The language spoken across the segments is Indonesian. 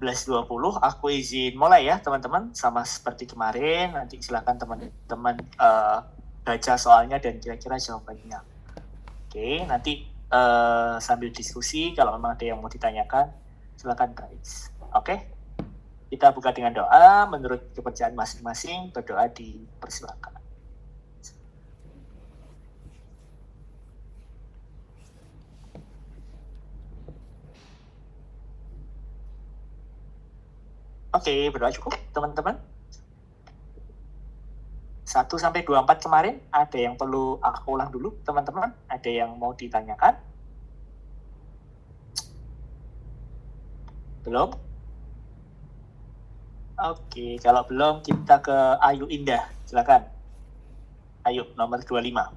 11.20 aku izin mulai ya teman-teman, sama seperti kemarin. Nanti silakan teman-teman baca soalnya dan kira-kira jawabannya. Oke, nanti sambil diskusi kalau memang ada yang mau ditanyakan silakan guys. Oke, kita buka dengan doa. Menurut kepercayaan masing-masing, berdoa dipersilakan. Oke, berdoa cukup teman-teman. 1-24 kemarin ada yang perlu aku ulang dulu teman-teman? Ada yang mau ditanyakan? Belum? Oke, kalau belum kita ke Ayu Indah, silakan. Ayu, nomor 25.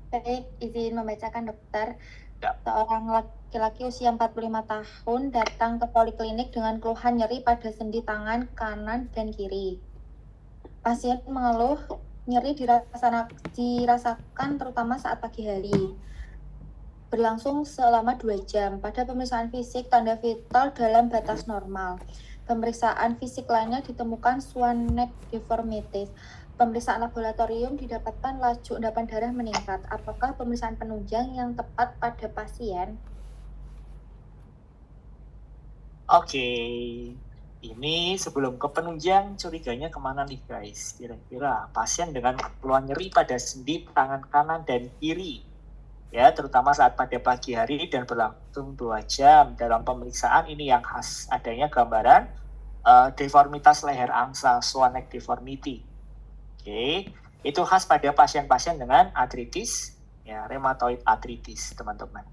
Baik, izin membacakan dokter. Ya. Seorang laki-laki usia 45 tahun datang ke poliklinik dengan keluhan nyeri pada sendi tangan kanan dan kiri. Pasien mengeluh nyeri dirasakan terutama saat pagi hari. Berlangsung selama 2 jam. Pada pemeriksaan fisik, tanda vital dalam batas normal. Pemeriksaan fisik lainnya ditemukan Swan neck deformities. Pemeriksaan laboratorium didapatkan laju endapan darah meningkat. Apakah pemeriksaan penunjang yang tepat pada pasien? Oke, ini sebelum ke penunjang curiganya kemana nih guys? Kira-kira pasien dengan keluhan nyeri pada sendi tangan kanan dan kiri, ya terutama saat pada pagi hari dan berlangsung 2 jam. Dalam pemeriksaan ini yang khas adanya gambaran deformitas leher angsa, Swan neck deformity. Oke, itu khas pada pasien-pasien dengan artritis, ya rheumatoid arthritis teman-teman.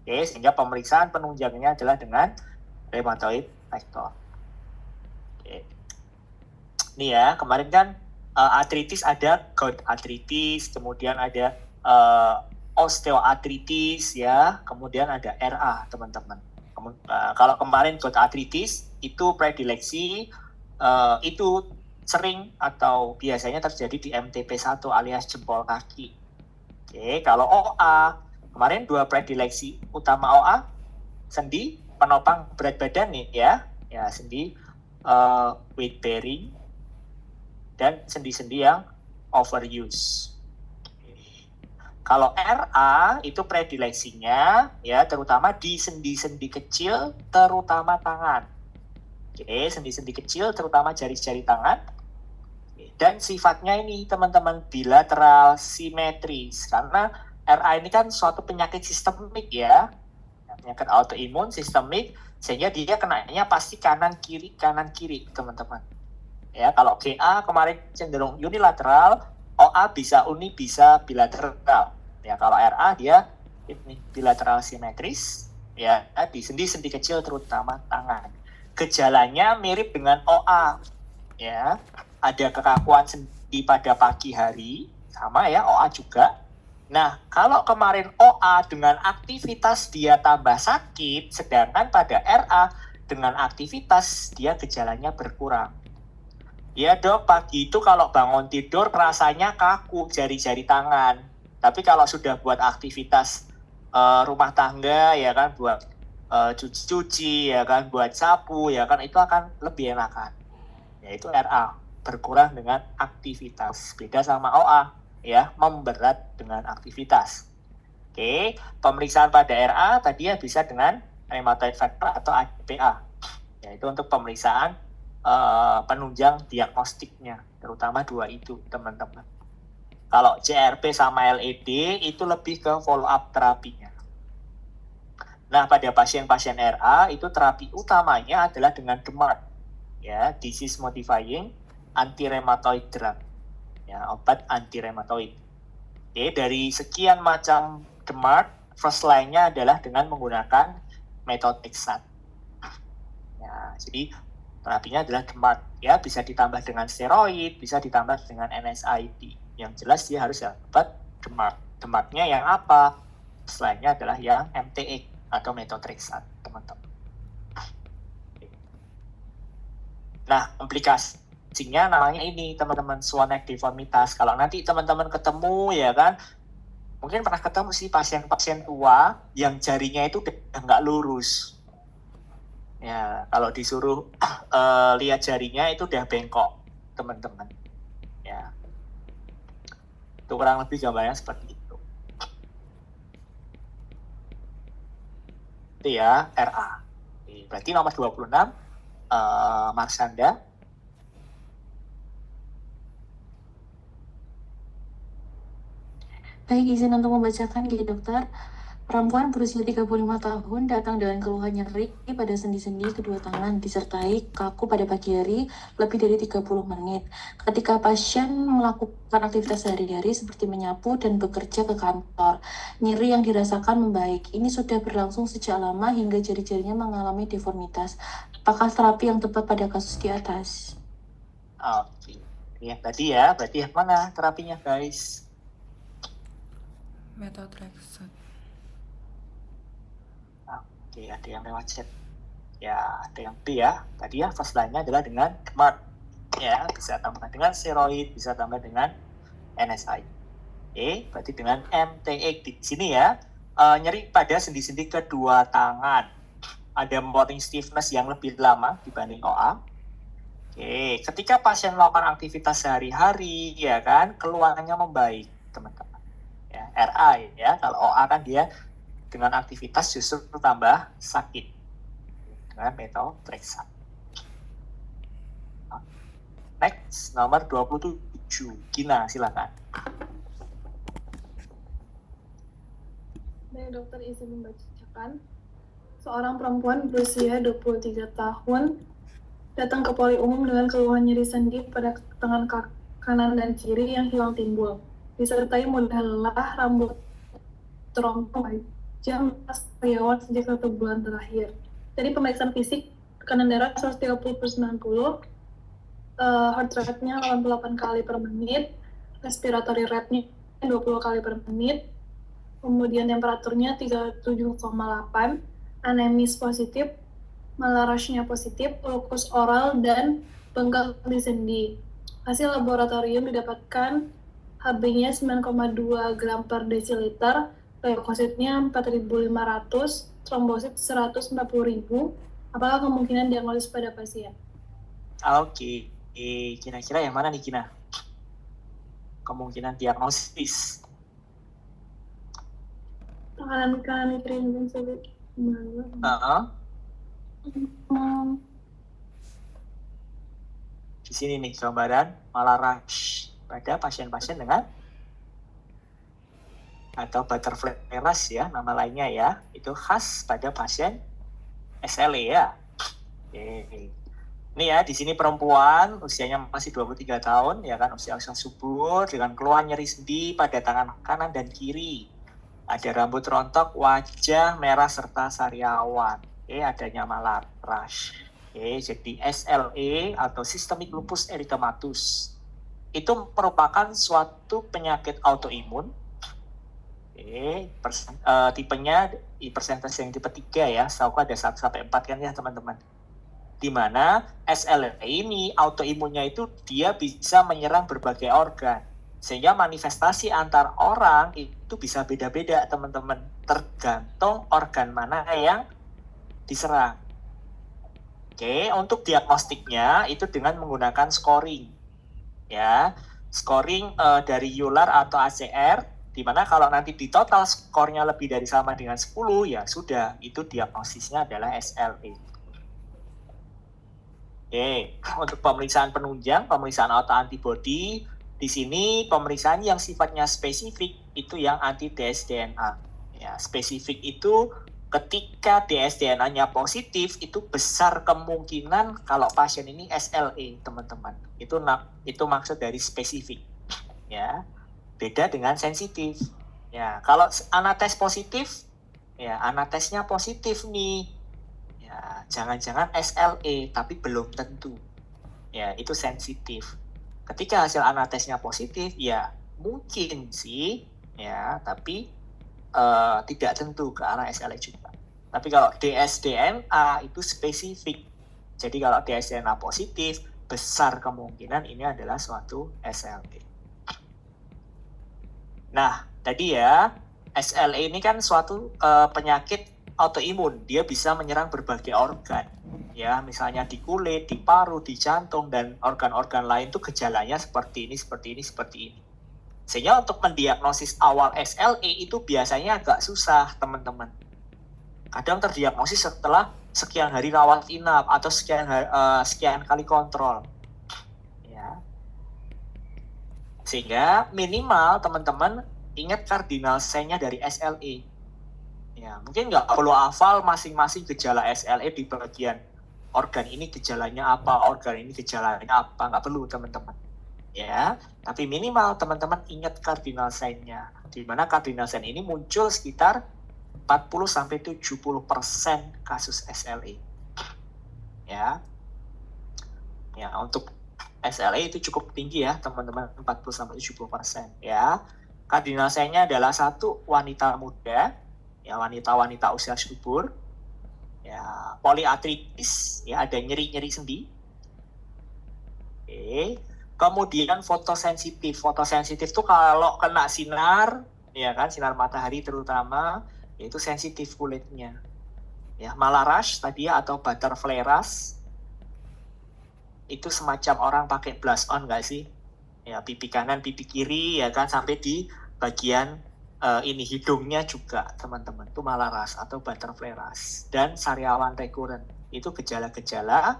Oke, sehingga pemeriksaan penunjangnya adalah dengan rheumatoid factor. Oke. Nih ya, kemarin kan artritis ada gout arthritis, kemudian ada osteoartritis ya, kemudian ada RA teman-teman. Kalau kemarin gout arthritis itu predileksi itu sering atau biasanya terjadi di MTP1 alias jempol kaki. Oke, kalau OA kemarin 2 predileksi utama OA sendi penopang berat badan nih ya sendi weight bearing dan sendi-sendi yang overuse. Kalau RA itu predileksinya ya terutama di sendi-sendi kecil terutama tangan. Oke, sendi-sendi kecil terutama jari-jari tangan. Dan sifatnya ini teman-teman bilateral simetris karena RA ini kan suatu penyakit sistemik ya. Penyakit autoimun sistemik sehingga dia kenanya pasti kanan kiri teman-teman. Ya, kalau GA kemarin cenderung unilateral, OA bisa uni bisa bilateral. Ya, kalau RA dia ini bilateral simetris ya di sendi-sendi kecil terutama tangan. Gejalanya mirip dengan OA ya. Ada kekakuan sendi pada pagi hari sama ya OA juga. Nah, kalau kemarin OA dengan aktivitas dia tambah sakit, sedangkan pada RA dengan aktivitas dia gejalanya berkurang. Ya dok, pagi itu kalau bangun tidur rasanya kaku jari-jari tangan. Tapi kalau sudah buat aktivitas rumah tangga ya kan, buat cuci-cuci ya kan, buat sapu ya kan, itu akan lebih enakan. Yaitu RA, berkurang dengan aktivitas. Beda sama OA ya, memberat dengan aktivitas. Oke, pemeriksaan pada RA tadi ya bisa dengan rheumatoid factor atau APA. Yaitu untuk pemeriksaan penunjang diagnostiknya, terutama 2 itu teman-teman. Kalau CRP sama LED itu lebih ke follow up terapinya. Nah, pada pasien-pasien RA itu terapi utamanya adalah dengan DMARD, ya, disease modifying anti rheumatoid drug, ya, obat anti rheumatoid. Oke, dari sekian macam DMARD, first line-nya adalah dengan menggunakan methotrexate. Ya, jadi terapinya adalah DMARD, ya, bisa ditambah dengan steroid, bisa ditambah dengan NSAID. Yang jelas dia harus dapat DMARD. DMARD-nya yang apa? Selainnya adalah yang MTX atau methotrexate, teman-teman. Nah, implikasinya namanya ini, teman-teman, Swan neck deformitas. Kalau nanti teman-teman ketemu ya kan, mungkin pernah ketemu sih pasien-pasien tua yang jarinya itu udah nggak lurus. Ya, kalau disuruh lihat jarinya itu udah bengkok, teman-teman. Ya, itu kurang lebih gambarnya seperti itu. Itu ya, RA. Berarti nomor 26, Marsanda. Baik, izin untuk membacakan Ki Dokter. Perempuan berusia 35 tahun datang dengan keluhan nyeri pada sendi-sendi kedua tangan disertai kaku pada pagi hari lebih dari 30 menit. Ketika pasien melakukan aktivitas sehari-hari seperti menyapu dan bekerja ke kantor, nyeri yang dirasakan membaik. Ini sudah berlangsung sejak lama hingga jari-jarinya mengalami deformitas. Apakah terapi yang tepat pada kasus di atas? Oke. Ya, berarti yang mana terapinya, guys? Methotrexate. Oke, ada yang lewat chat. Ya, ada yang B ya. Tadi ya, first line-nya adalah dengan GMARD. Ya, bisa tambah dengan steroid, bisa tambah dengan NSAID. Oke, berarti dengan MTX di sini ya. Nyeri pada sendi-sendi kedua tangan. Ada morning stiffness yang lebih lama dibanding OA. Oke, ketika pasien melakukan aktivitas sehari-hari, ya kan, keluhannya membaik, teman-teman. Ya, RA ya. Kalau OA kan dia dengan aktivitas justru tambah sakit dengan methotrexate. Next, nomor 27. Gina, silakan. Baik, dokter izin membacakan. Seorang perempuan berusia 23 tahun datang ke poli umum dengan keluhan nyeri sendi pada tangan kanan dan kiri yang hilang timbul, disertai mudah lelah, rambut terompong, jam karyawan sejak 1 bulan terakhir. Jadi pemeriksaan fisik, tekanan darah 130/90, heart rate-nya 88 kali per menit, respiratory rate-nya 20 kali per menit, kemudian temperaturnya 37,8, anemis positif, Malarash-nya positif, ulkus oral, dan bengkak di sendi. Hasil laboratorium didapatkan Hb-nya 9,2 gram per desiliter, leukositnya 4.500, trombosit 140.000. Apakah kemungkinan diagnosis pada pasien? Oke, kira-kira yang mana nih, Gina? Kemungkinan diagnosis. Tangan kanan kiri mungkin sulit. Di sini nih gambaran Malarash pada pasien-pasien dengan atau butterfly rash ya, nama lainnya ya, itu khas pada pasien SLE ya. Oke. Ini ya, di sini perempuan usianya masih 23 tahun ya kan, usia subur dengan keluhan nyeri sendi pada tangan kanan dan kiri. Ada rambut rontok, wajah merah serta sariawan. Adanya Malarash. Jadi SLE atau Systemic Lupus Erythematosus itu merupakan suatu penyakit autoimun. Tipenya di persentase yang tipe 3 ya, setahu ada 1-4 kan ya teman-teman. Di mana SLE ini autoimunnya itu dia bisa menyerang berbagai organ. Sehingga manifestasi antar orang itu bisa beda-beda teman-teman, tergantung organ mana yang diserang. Untuk diagnostiknya itu dengan menggunakan scoring. Ya, scoring dari Euler atau ACR, di mana kalau nanti di total skornya lebih dari sama dengan 10, ya sudah, itu diagnosisnya adalah SLE. Untuk pemeriksaan penunjang, pemeriksaan autoantibody, di sini pemeriksaan yang sifatnya spesifik itu yang anti-dsDNA. Ya, spesifik itu ketika dsDNA-nya positif, itu besar kemungkinan kalau pasien ini SLE, teman-teman. Itu maksud dari spesifik. Ya, beda dengan sensitif. Ya, kalau anates positif, ya anatesnya positif nih. Ya, jangan-jangan SLE, tapi belum tentu. Ya, itu sensitif. Ketika hasil anatesnya positif, ya mungkin sih, ya, tapi tidak tentu ke arah SLE juga. Tapi kalau dsDNA itu spesifik. Jadi kalau dsDNA positif, besar kemungkinan ini adalah suatu SLE. Nah, tadi ya, SLE ini kan suatu penyakit autoimun, dia bisa menyerang berbagai organ. Ya, misalnya di kulit, di paru, di jantung, dan organ-organ lain itu gejalanya seperti ini, seperti ini, seperti ini. Sehingga untuk mendiagnosis awal SLE itu biasanya agak susah, teman-teman. Kadang terdiagnosis setelah sekian hari rawat inap atau sekian kali kontrol. Ya. Sehingga minimal teman-teman ingat cardinal sign-nya dari SLE. Ya, mungkin nggak perlu hafal masing-masing gejala SLE di bagian organ ini gejalanya apa, organ ini gejalanya apa, nggak perlu teman-teman. Ya, tapi minimal teman-teman ingat cardinal sign-nya. Di mana cardinal sign ini muncul sekitar 40-70% kasus SLE. Ya. Ya, untuk SLE itu cukup tinggi ya, teman-teman, 40-70%. Ya. Cardinal sign-nya adalah 1, wanita muda, ya, wanita-wanita usia subur, ya, poliartritis, ya, ada nyeri-nyeri sendi. Oke. Kemudian fotosensitif. Fotosensitif itu kalau kena sinar, ya kan, sinar matahari terutama, yaitu sensitif kulitnya. Ya, malaras tadi ya, atau butterfly rash. Itu semacam orang pakai blush on nggak sih? Ya, pipi kanan, pipi kiri, ya kan, sampai di bagian ini hidungnya juga, teman-teman. Itu malaras atau butterfly rash. Dan sariawan recurrent. Itu gejala-gejala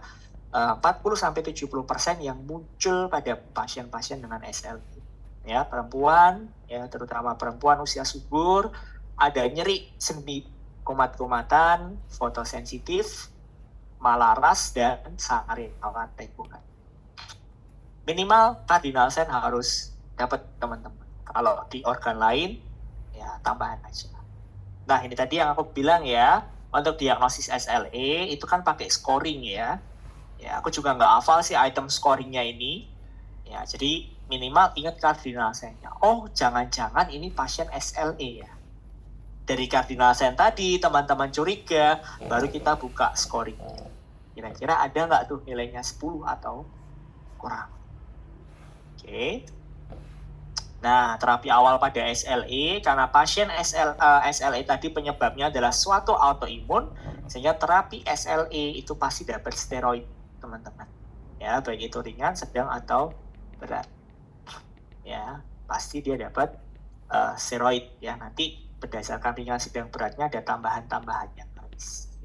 40-70% yang muncul pada pasien-pasien dengan SLE. Ya, perempuan, ya, terutama perempuan usia subur, ada nyeri sendi kumat-kumatan, fotosensitif, malaras, dan sariawan recurrent. Minimal cardinal sign harus dapat, teman-teman. Kalau di organ lain, ya tambahan aja. Nah, ini tadi yang aku bilang ya, untuk diagnosis SLE itu kan pakai scoring ya. Ya, aku juga nggak hafal sih item scoringnya ini. Ya, jadi minimal ingat cardinal sign-nya. Oh, jangan-jangan ini pasien SLE ya. Dari cardinal sign tadi, teman-teman curiga, baru kita buka scoring. Kira-kira ada nggak tuh nilainya 10 atau kurang? Oke. Nah, terapi awal pada SLE, karena pasien SLE tadi penyebabnya adalah suatu autoimun, sehingga terapi SLE itu pasti dapat steroid, teman-teman. Ya, baik itu ringan, sedang, atau berat. Ya, pasti dia dapat steroid. Ya, nanti berdasarkan ringan, sedang, beratnya ada tambahan-tambahannya.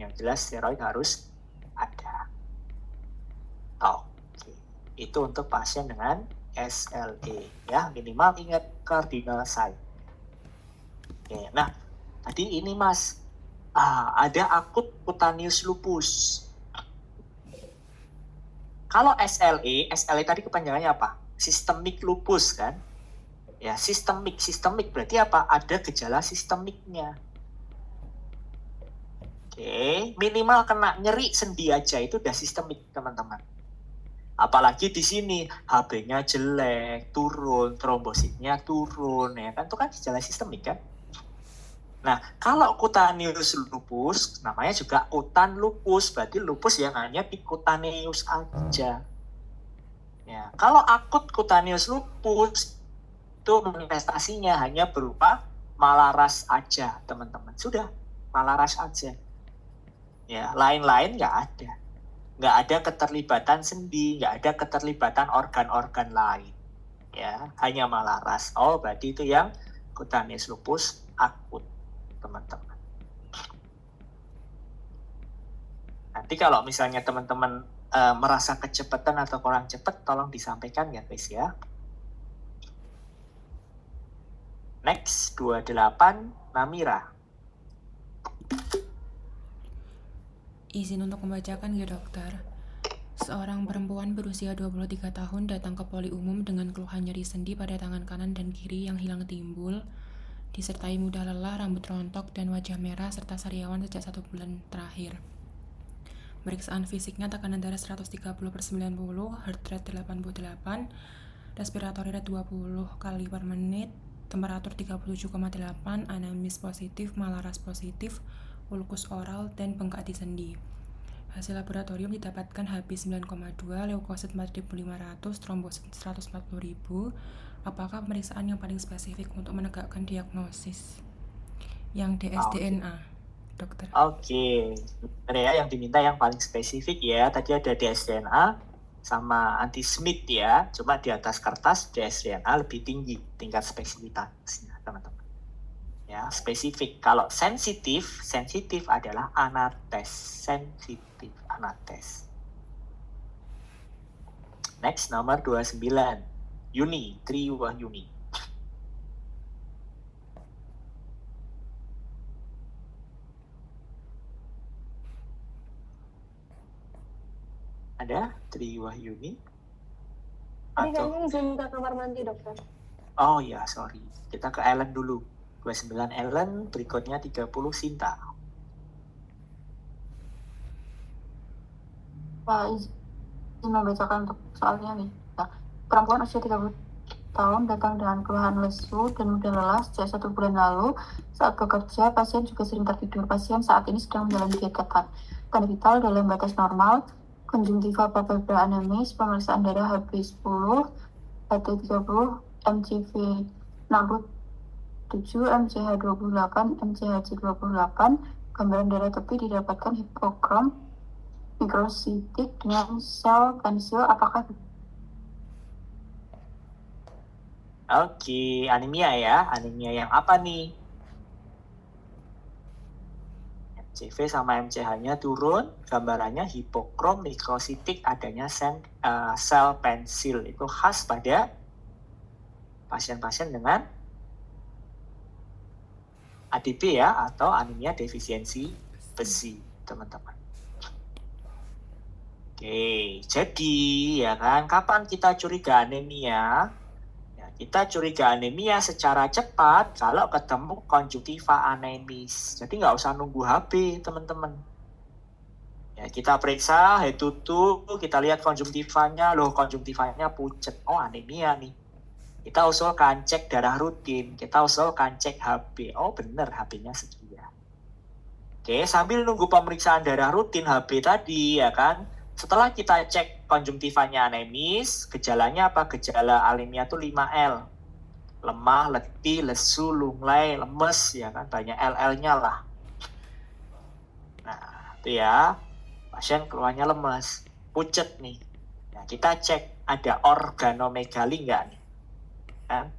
Yang jelas steroid harus ada. Oke. Itu untuk pasien dengan SLE, ya, minimal ingat cardinal sign. Oke, nah tadi ini Mas, ada akut cutaneous lupus. Kalau SLE tadi kepanjangannya apa? Systemic lupus kan? Ya, sistemik berarti apa? Ada gejala sistemiknya. Oke, minimal kena nyeri sendi aja itu udah sistemik, teman-teman. Apalagi di sini HB-nya jelek, turun, trombositnya turun, ya kan, itu kan gejala sistemik kan. Nah, kalau cutaneous lupus, namanya juga kutan lupus, berarti lupus yang hanya di cutaneous aja. Ya, kalau akut cutaneous lupus itu manifestasinya hanya berupa malaras aja, teman-teman. Sudah, malaras aja. Ya, lain-lain nggak ada. Nggak ada keterlibatan sendi, nggak ada keterlibatan organ-organ lain. Ya, hanya malaras. Oh, berarti itu yang cutaneous lupus akut, teman-teman. Nanti kalau misalnya teman-teman merasa kecepatan atau kurang cepat, tolong disampaikan ya guys ya. Next, 28, Namira. Izin untuk membacakan ya dokter. Seorang perempuan berusia 23 tahun datang ke poli umum dengan keluhan nyeri sendi pada tangan kanan dan kiri yang hilang timbul, disertai mudah lelah, rambut rontok, dan wajah merah serta sariawan sejak 1 bulan terakhir. Pemeriksaan fisiknya tekanan darah 130/90, heart rate 88, respiratory rate 20 kali per menit, temperatur 37,8, anemis positif, malaras positif, ulkus oral, dan bengkak di sendi. Hasil laboratorium didapatkan Hb 9,2, leukosit 4.500, trombosit 140.000. Apakah pemeriksaan yang paling spesifik untuk menegakkan diagnosis? Yang dsDNA. dokter. Oke, benar ya, yang diminta yang paling spesifik ya. Tadi ada dsDNA sama anti-Smith ya. Cuma di atas kertas dsDNA lebih tinggi tingkat spesifitasnya, teman-teman. Ya, spesifik. Kalau sensitif adalah anates. Sensitif anates. Next, nomor 29. Yuni, Triwahyuni. Ada Triwahyuni? Tadi kayaknya izin ke kamar mandi, dokter. Oh ya, sorry. Kita ke Ellen dulu. 29 Ellen, berikutnya 30 Sinta. Pak, izin membacakan untuk soalnya nih. Nah, perempuan usia 30 tahun datang dengan keluhan lesu dan mudah lelah sejak 1 bulan lalu. Saat bekerja, pasien juga sering tertidur. Pasien saat ini sedang menjalani diet ketat. Tanda vital dalam batas normal, konjungtiva palpebra anemis, pemeriksaan darah HB10, HT30, MCV 67, MCH 28, MCHC 28, gambaran darah tepi didapatkan hipokrom mikrositik dengan sel pensil. Apakah Oke, anemia ya. Anemia yang apa nih? MCV sama MCH-nya turun, gambarannya hipokrom mikrositik, adanya sel pensil. Itu khas pada pasien-pasien dengan ADP ya, atau anemia defisiensi besi, teman-teman. Oke, jadi ya kan, kapan kita curiga anemia? Ya, kita curiga anemia secara cepat kalau ketemu konjungtiva anemis. Jadi nggak usah nunggu HB, teman-teman. Ya, kita periksa head to toe, kita lihat konjungtivanya, loh konjungtivanya pucet. Oh, anemia nih. Kita usulkan cek darah rutin, kita usulkan cek HB. Oh bener, HB-nya sekian. Oke, sambil nunggu pemeriksaan darah rutin HB tadi ya kan. Setelah kita cek konjungtivanya anemis, gejalanya apa? Gejala anemia tuh 5L. Lemah, letih, lesu, lunglai, lemes ya kan, banyak LL-nya lah. Nah, itu ya. Pasien keluarnya lemes, pucet nih. Nah, kita cek ada organomegali nggak nih? Kan?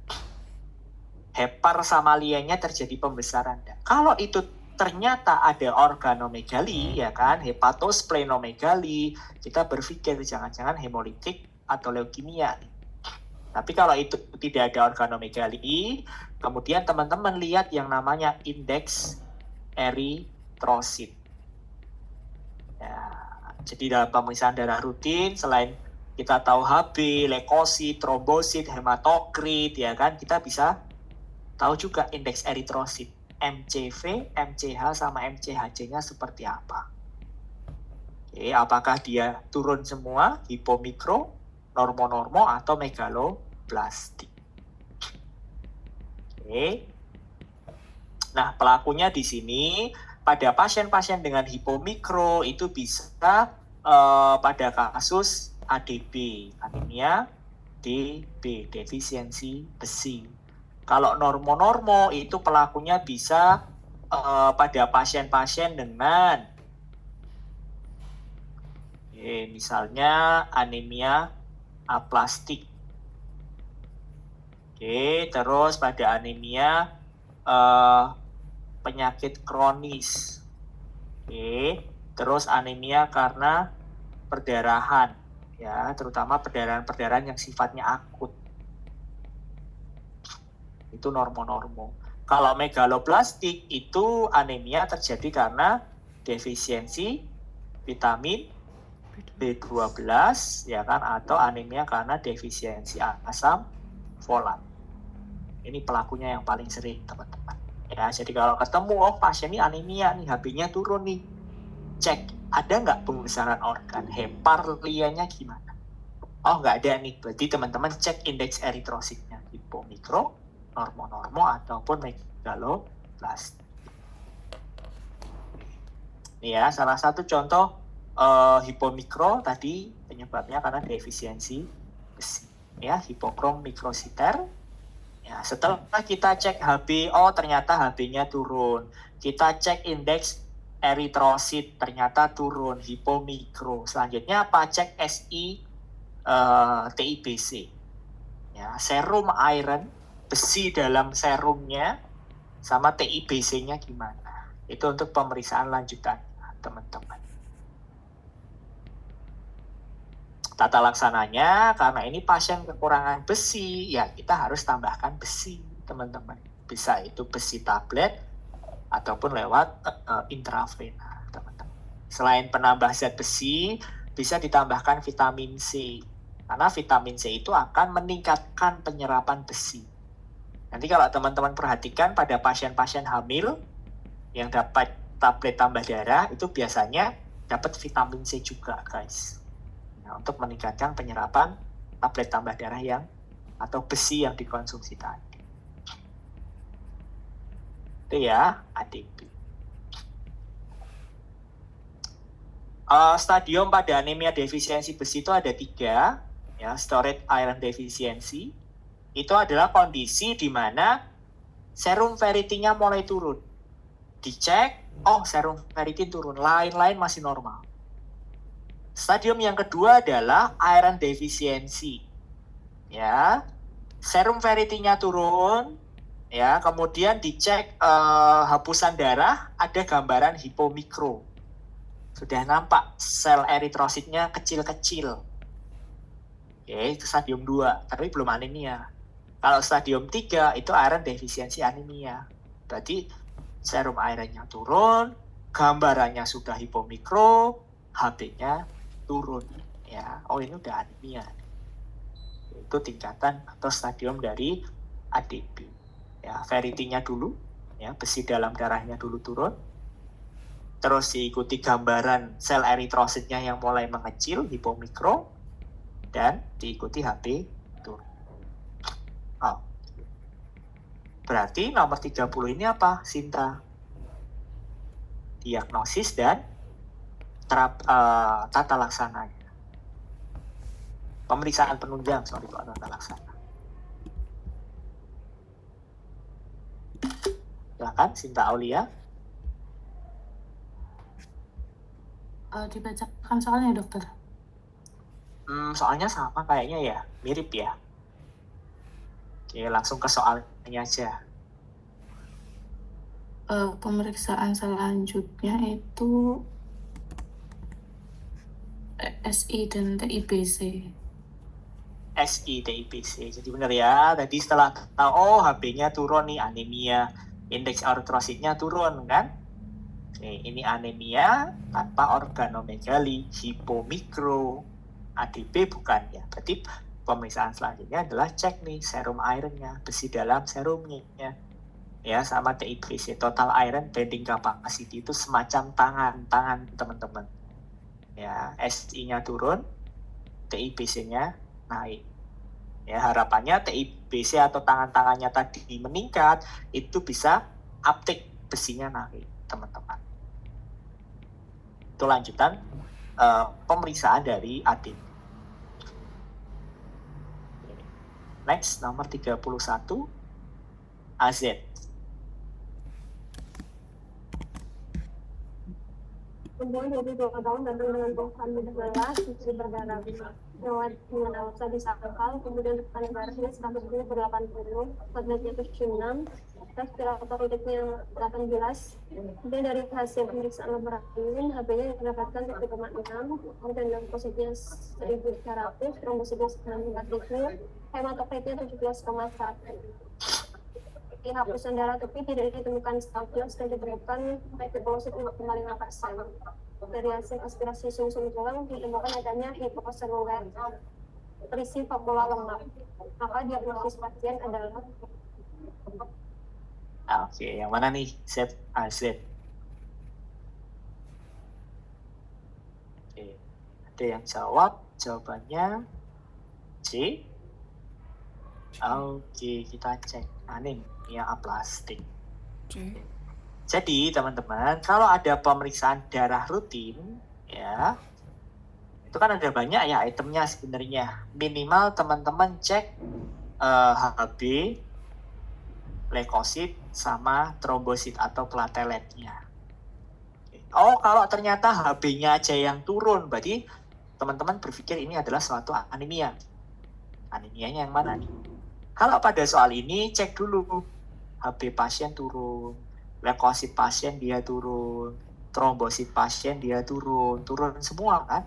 Hepar sama lianya terjadi pembesaran. Kalau itu ternyata ada organomegali, ya kan, hepatosplenomegali, kita berpikir jangan-jangan hemolitik atau leukemia. Tapi kalau itu tidak ada organomegali, kemudian teman-teman lihat yang namanya indeks eritrosit. Ya, jadi dalam pemeriksaan darah rutin, selain kita tahu HB, leukosit, trombosit, hematokrit, ya kan, kita bisa tahu juga indeks eritrosit, MCV, MCH, sama MCHC-nya seperti apa. Oke, apakah dia turun semua, hipomikro, normo-normo, atau megaloblastik. Oke. Nah, pelakunya di sini pada pasien-pasien dengan hipomikro itu bisa pada kasus ADB, anemia DB, defisiensi besi. Kalau normo-normo itu pelakunya bisa pada pasien-pasien dengan misalnya anemia aplastik. Oke, terus pada anemia penyakit kronis. Oke, terus anemia karena perdarahan. Ya, terutama perdarahan yang sifatnya akut. Itu normo-normo. Kalau megaloblastik itu anemia terjadi karena defisiensi vitamin B12 ya kan, atau anemia karena defisiensi asam folat. Ini pelakunya yang paling sering, teman-teman. Ya, jadi kalau ketemu pasien ini anemia nih, HB-nya turun nih. Cek ada nggak pembesaran organ, hepar lianya gimana? Oh nggak ada nih, berarti teman-teman cek indeks eritrositnya, hipomikro, normo-normo, ataupun megaloblastik. Ini ya, salah satu contoh hipomikro tadi penyebabnya karena defisiensi besi. Ya, hipokrom mikrositer. Ya, setelah kita cek HB, oh ternyata HB-nya turun. Kita cek indeks eritrosit ternyata turun, hipomikro. Selanjutnya apa? Cek SI TIBC. Ya, serum iron, besi dalam serumnya, sama TIBC-nya gimana. Itu untuk pemeriksaan lanjutan, teman-teman. Tata laksananya, karena ini pasien kekurangan besi, ya kita harus tambahkan besi, teman-teman. Bisa itu besi tablet, ataupun lewat intravena, teman-teman. Selain penambah zat besi, bisa ditambahkan vitamin C. Karena vitamin C itu akan meningkatkan penyerapan besi. Nanti kalau teman-teman perhatikan pada pasien-pasien hamil yang dapat tablet tambah darah, itu biasanya dapat vitamin C juga, guys. Nah, untuk meningkatkan penyerapan tablet tambah darah yang atau besi yang dikonsumsi tadi. Itu ya, ADP. Stadium pada anemia defisiensi besi itu ada 3, ya, storage iron deficiency. Itu adalah kondisi di mana serum ferritinnya mulai turun. Dicek, oh serum ferritin turun, lain-lain masih normal. Stadium yang kedua adalah iron deficiency. Ya, serum ferritinnya turun, ya, kemudian dicek hapusan darah, ada gambaran hipomikro. Sudah nampak sel eritrositnya kecil-kecil. Oke, itu stadium 2, tapi belum anemia. Kalau stadium 3 itu iron defisiensi anemia. Berarti serum ironnya turun, gambarannya sudah hipomikro, HB-nya turun. Ya, oh ini udah anemia. Itu tingkatan atau stadium dari ADP. Ya, ferritinnya dulu, ya, besi dalam darahnya dulu turun. Terus diikuti gambaran sel eritrositnya yang mulai mengecil, hipomikro, dan diikuti HB turun. Oh. Berarti nomor 30 ini apa, Sinta? Diagnosis dan tata laksananya. Pemeriksaan penunjang, tata laksana. Silakan, Sinta Aulia. Dibacakan soalnya, dokter. Soalnya sama kayaknya ya, mirip ya. Oke, langsung ke soalnya aja. Pemeriksaan selanjutnya itu SI dan TIBC. SI TIBC. Jadi benar ya, tadi setelah tahu oh HB-nya turun nih, anemia, indeks eritrositnya turun kan? Oke, ini anemia tanpa organomegali, hipomikro, ADP bukan ya. Berarti pemeriksaan selanjutnya adalah cek nih serum ironnya, besi dalam serumnya. Ya, sama TIBC, total iron binding capacity itu semacam tangan teman-teman. Ya, SI-nya turun, TIBC-nya naik. Ya, harapannya TIBC atau tangan-tangannya tadi meningkat, itu bisa uptake besinya naik, teman-teman. Itu lanjutan pemeriksaan dari ADP. Next, nomor 31, AZ. Perempuan 22 tahun dan dengan keluhan berdarah, susu berdarah, rawat dengan alasan di sakral, kemudian tekanan darahnya 110/80, plateletnya 76, respiratornya 18. Kemudian dari hasil pemeriksaan laboratorium, HB-nya didapatkan 7,6, kemudian leukositnya 1.300, trombositnya 94.000, hematokritnya 17,1. Di hapusan darah tepi tidak ditemukan stabilos dan diberikan hepatitis 5,5%. Dari hasil aspirasi sum-sum tulang ditemukan adanya hiposeluler berisi papula lemak. Maka diagnosis pasien adalah Oke, yang mana nih? Z, AZ. Oke, ada yang jawab? Jawabannya C. Oke, kita cek anemia aplastik. Jadi teman-teman, kalau ada pemeriksaan darah rutin, ya, itu kan ada banyak ya itemnya sebenarnya. Minimal teman-teman cek HB, leukosit, sama trombosit atau plateletnya. Oke. Oh, kalau ternyata HB-nya aja yang turun, berarti teman-teman berpikir ini adalah suatu anemia. Anemianya yang mana nih? Kalau pada soal ini, cek dulu. HB pasien turun, leukosit pasien dia turun, trombosit pasien dia turun semua kan?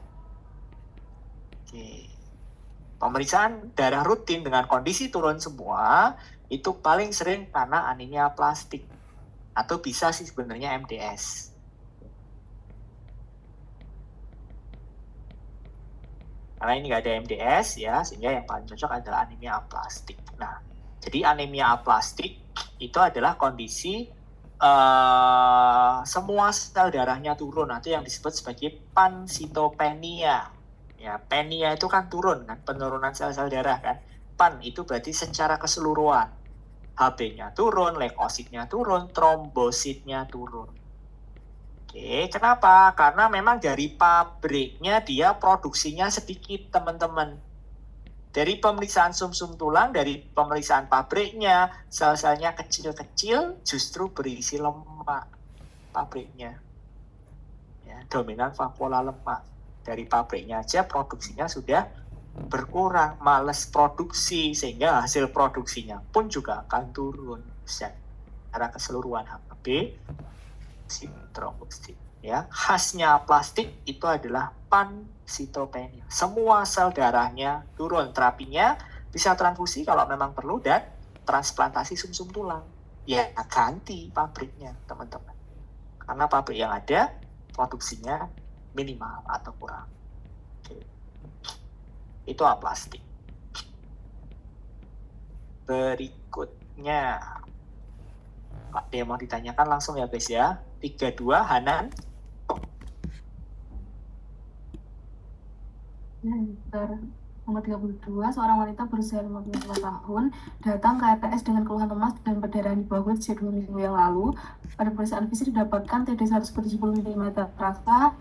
Oke. Pemeriksaan darah rutin dengan kondisi turun semua, itu paling sering karena anemia plastik. Atau bisa sih sebenarnya MDS. Karena ini nggak ada MDS ya, sehingga yang paling cocok adalah anemia aplastik. Nah, jadi anemia aplastik itu adalah kondisi semua sel darahnya turun, atau yang disebut sebagai pansitopenia. Ya, penia itu kan turun kan, penurunan sel-sel darah kan. Pan itu berarti secara keseluruhan. HB-nya turun, leukositnya turun, trombositnya turun. Oke, kenapa? Karena memang dari pabriknya dia produksinya sedikit, teman-teman. Dari pemeriksaan sumsum tulang, dari pemeriksaan pabriknya, sel-selnya kecil-kecil justru berisi lemak pabriknya. Ya, dominan vakuola lemak. Dari pabriknya aja produksinya sudah berkurang, males produksi, sehingga hasil produksinya pun juga akan turun secara keseluruhan HB trombosit. Ya, khasnya plastik itu adalah pansitopenia. Semua sel darahnya turun. Terapinya bisa transfusi kalau memang perlu dan transplantasi sumsum tulang. Ya, ganti pabriknya, teman-teman. Karena pabrik yang ada produksinya minimal atau kurang. Oke. Itu aplastik. Berikutnya, ada yang mau ditanyakan langsung ya guys ya. 32 Hanan. Nomor 32, seorang wanita berusia 55 tahun datang ke RPS dengan keluhan lemas dan perdarahan di bawah kulit sejak 2 minggu yang lalu. Pada pemeriksaan fisik didapatkan TD 170 mm rasa,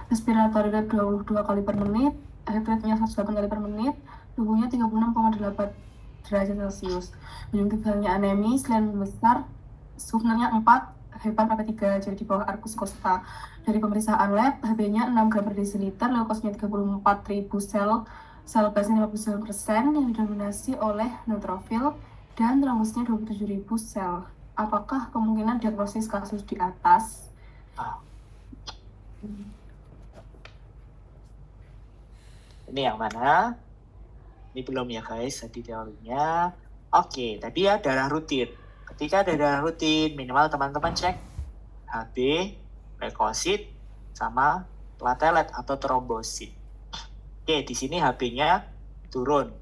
respirator rate 22 kali per menit, heart rate-nya 108 kali per menit, suhunya 36,8 derajat Celcius. Menunjukkan gejalanya anemi, selain besar, sebenarnya 4, hepan sampai 3, jadi di bawah arkus kosta. Dari pemeriksaan lab, HB-nya 6 gram per desiliter, leukositnya 34.000 sel basnya 59% yang didominasi oleh neutrofil, dan trombositnya 27.000 sel. Apakah kemungkinan diagnosis kasus di atas? Ini yang mana? Ini belum ya guys, tadi teorinya. Oke, tadi ya darah rutin. Ketika ada darah rutin, minimal teman-teman cek HB, leukosit, sama platelet atau trombosit. Oke, di sini HB-nya turun.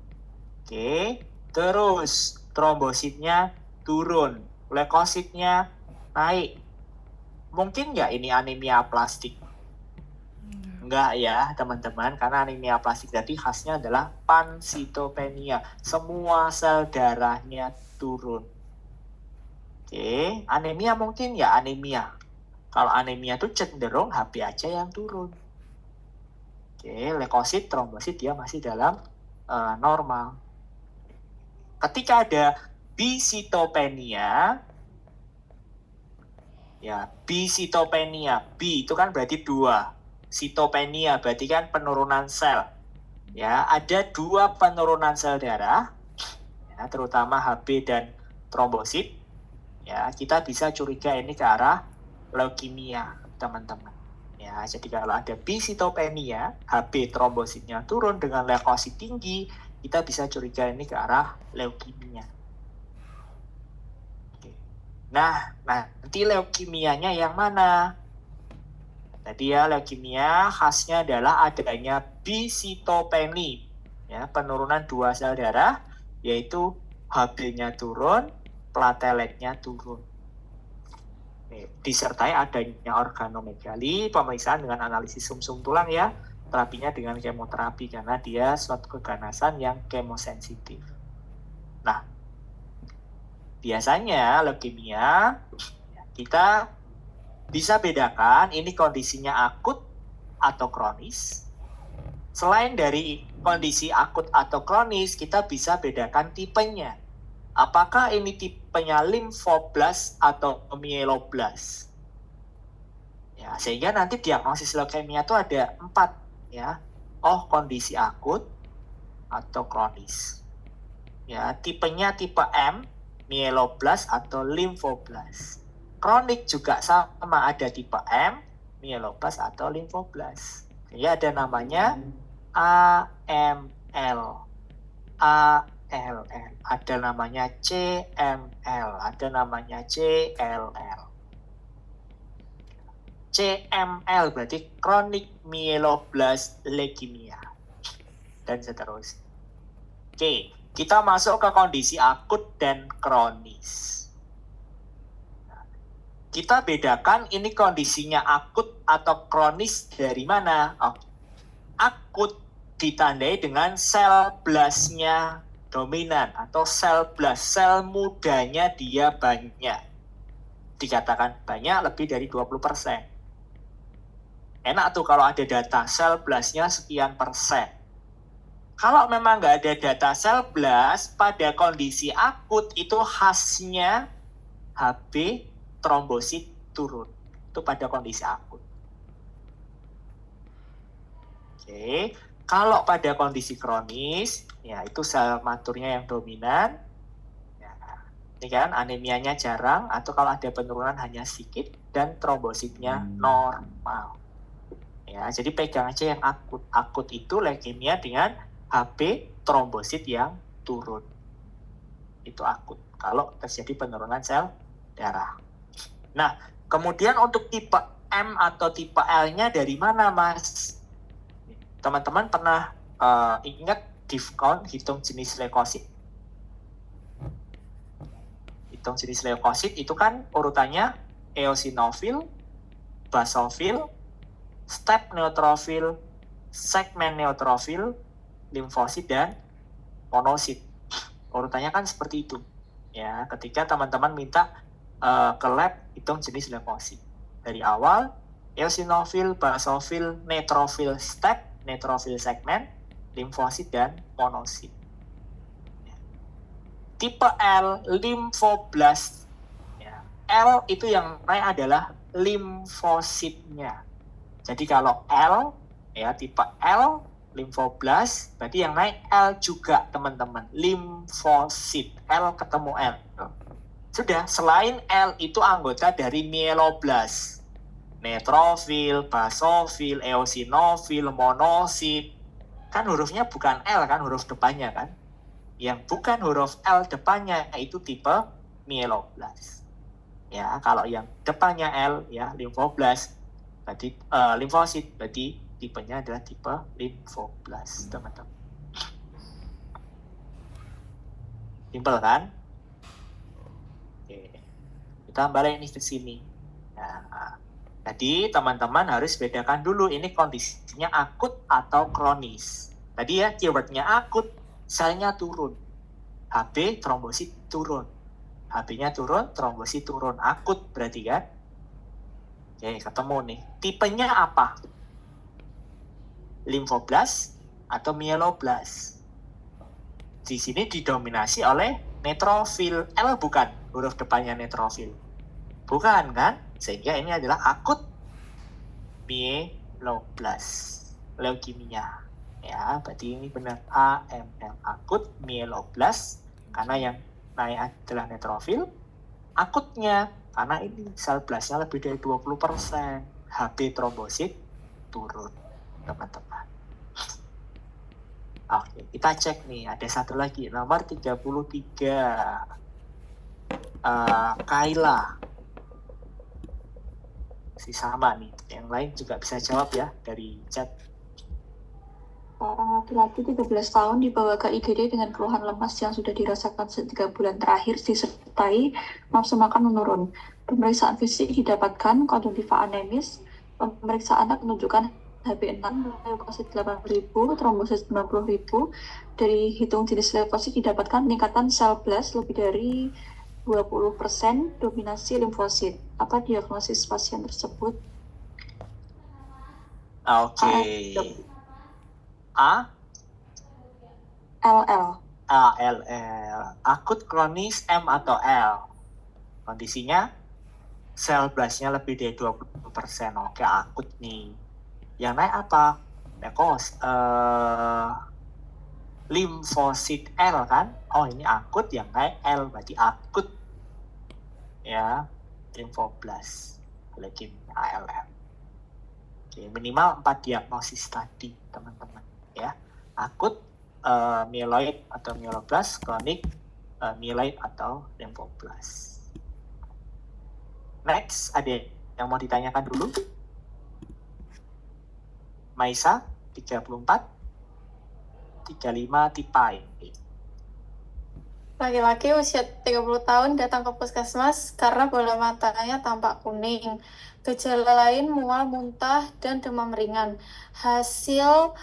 Oke, terus trombositnya turun, leukositnya naik. Mungkin nggak ini anemia aplastik? Enggak ya teman-teman, karena anemia aplastik tadi khasnya adalah pansitopenia. Semua sel darahnya turun. Oke, anemia mungkin ya anemia. Kalau anemia itu cenderung HB aja yang turun. Oke, leukosit, trombosit dia masih dalam normal. Ketika ada bisitopenia, ya bisitopenia, B itu kan berarti 2. Sitopenia berarti kan penurunan sel. Ya, ada 2 penurunan sel darah, ya, terutama HB dan trombosit. Ya, kita bisa curiga ini ke arah leukemia, teman-teman. Ya, jadi kalau ada bisitopenia, HB trombositnya turun dengan leukosit tinggi, kita bisa curiga ini ke arah leukemia. Oke. Nah, nanti leukemianya yang mana? Tadi ya, leukemia khasnya adalah adanya bisitopeni, ya, penurunan 2 sel darah, yaitu HB-nya turun, plateletnya turun. Disertai adanya organomegali, pemeriksaan dengan analisis sumsum tulang ya, terapinya dengan kemoterapi karena dia suatu keganasan yang kemosensitif. Nah, biasanya leukemia kita bisa bedakan ini kondisinya akut atau kronis. Selain dari kondisi akut atau kronis, kita bisa bedakan tipenya. Apakah ini tipenya limfoblast atau myeloblas? Ya, sehingga nanti diagnosis leukemia itu ada 4 ya. Oh, kondisi akut atau kronis. Ya, tipenya tipe M, mieloblast atau limfoblast. Kronik juga sama, ada tipe M, mieloblast atau limfoblast. Ya, ada namanya AML, ALL, ada namanya CML, ada namanya CLL. CML berarti chronic myeloblast leukemia dan seterusnya. Oke, kita masuk ke kondisi akut dan kronis. Kita bedakan ini kondisinya akut atau kronis dari mana? Akut ditandai dengan sel blastnya dominan atau sel blast, sel mudanya dia banyak. Dikatakan banyak lebih dari 20%. Enak tuh kalau ada data sel blastnya sekian persen. Kalau memang nggak ada data sel blast, pada kondisi akut itu khasnya HB trombosit turun. Itu pada kondisi akut. Oke, kalau pada kondisi kronis, ya itu sel maturnya yang dominan. Ya, ini kan anemianya jarang atau kalau ada penurunan hanya sedikit dan trombositnya normal. Ya, jadi pegang aja yang akut. Akut itu leukemia dengan HB trombosit yang turun. Itu akut kalau terjadi penurunan sel darah. Nah, kemudian untuk tipe M atau tipe L-nya dari mana, Mas? Teman-teman pernah ingat DIFF-count, hitung jenis leukosit? Hitung jenis leukosit itu kan urutannya eosinofil, basofil, step neutrofil, segmen neutrofil, limfosit dan monosit. Urutannya kan seperti itu. Ya, ketika teman-teman minta ke lab hitung jenis leukosit. Dari awal eosinofil, basofil, neutrofil step, neutrofil segmen, limfosit dan monosit. Tipe L limfoblast. Ya, L itu yang naik adalah limfositnya. Jadi kalau L, ya tipe L, limfoblast, berarti yang naik L juga teman-teman, limfosit, L ketemu L. Sudah, selain L itu anggota dari mieloblast, neutrofil, basofil, eosinofil, monosit. Kan hurufnya bukan L kan, huruf depannya kan. Yang bukan huruf L depannya itu tipe mieloblast. Ya, kalau yang depannya L, ya limfoblast, berarti limfosit, berarti tipenya adalah tipe limfoblast, teman-teman. Simpel kan? Oke. Kita balik ini ke sini. Nah, jadi teman-teman harus bedakan dulu ini kondisinya akut atau kronis. Tadi ya keywordnya akut, selnya turun. HB trombosit turun. HB-nya turun, trombosit turun. Akut berarti kan? Oke, ketemu nih. Tipenya apa? Limfoblast atau mieloblast? Di sini didominasi oleh neutrofil. L bukan huruf depannya neutrofil. Bukan kan? Sehingga ini adalah akut mieloblast leukemia. Ya, berarti ini benar AML, akut mieloblast, karena yang naik adalah neutrofil. Akutnya karena ini sel blastnya lebih dari 20%, HB trombosit turun, teman-teman. Oke, kita cek nih, ada satu lagi, nomor 33. Kaila. Si sama nih, yang lain juga bisa jawab ya dari chat. Seorang laki-laki 13 tahun dibawa ke IGD dengan keluhan lemas yang sudah dirasakan 3 bulan terakhir disertai nafsu makan menurun. Pemeriksaan fisik didapatkan konjungtiva anemis, pemeriksaan anak menunjukkan HB6, leukosit 8.000, trombosit 90.000. Dari hitung jenis leukosit didapatkan peningkatan sel blast lebih dari 20%, dominasi limfosit. Apa diagnosis pasien tersebut? Oke. LL. ALL. Akut kronis M atau L. Kondisinya sel blastnya lebih dari 20%. Oke, akut nih. Yang naik apa? Limfosit L kan? Oh, ini akut, yang naik L berarti akut ya, limfoblast leukemia ALL. Oke, minimal 4 diagnosis tadi teman-teman ya. Akut myeloid atau myeloblas, kronik myeloid atau limfoblast. Next, ada yang mau ditanyakan dulu? Maisa 34 35 Tipai. Laki-laki usia 30 tahun datang ke puskesmas karena bola matanya tampak kuning. Gejala lain mual, muntah, dan demam ringan. Hasil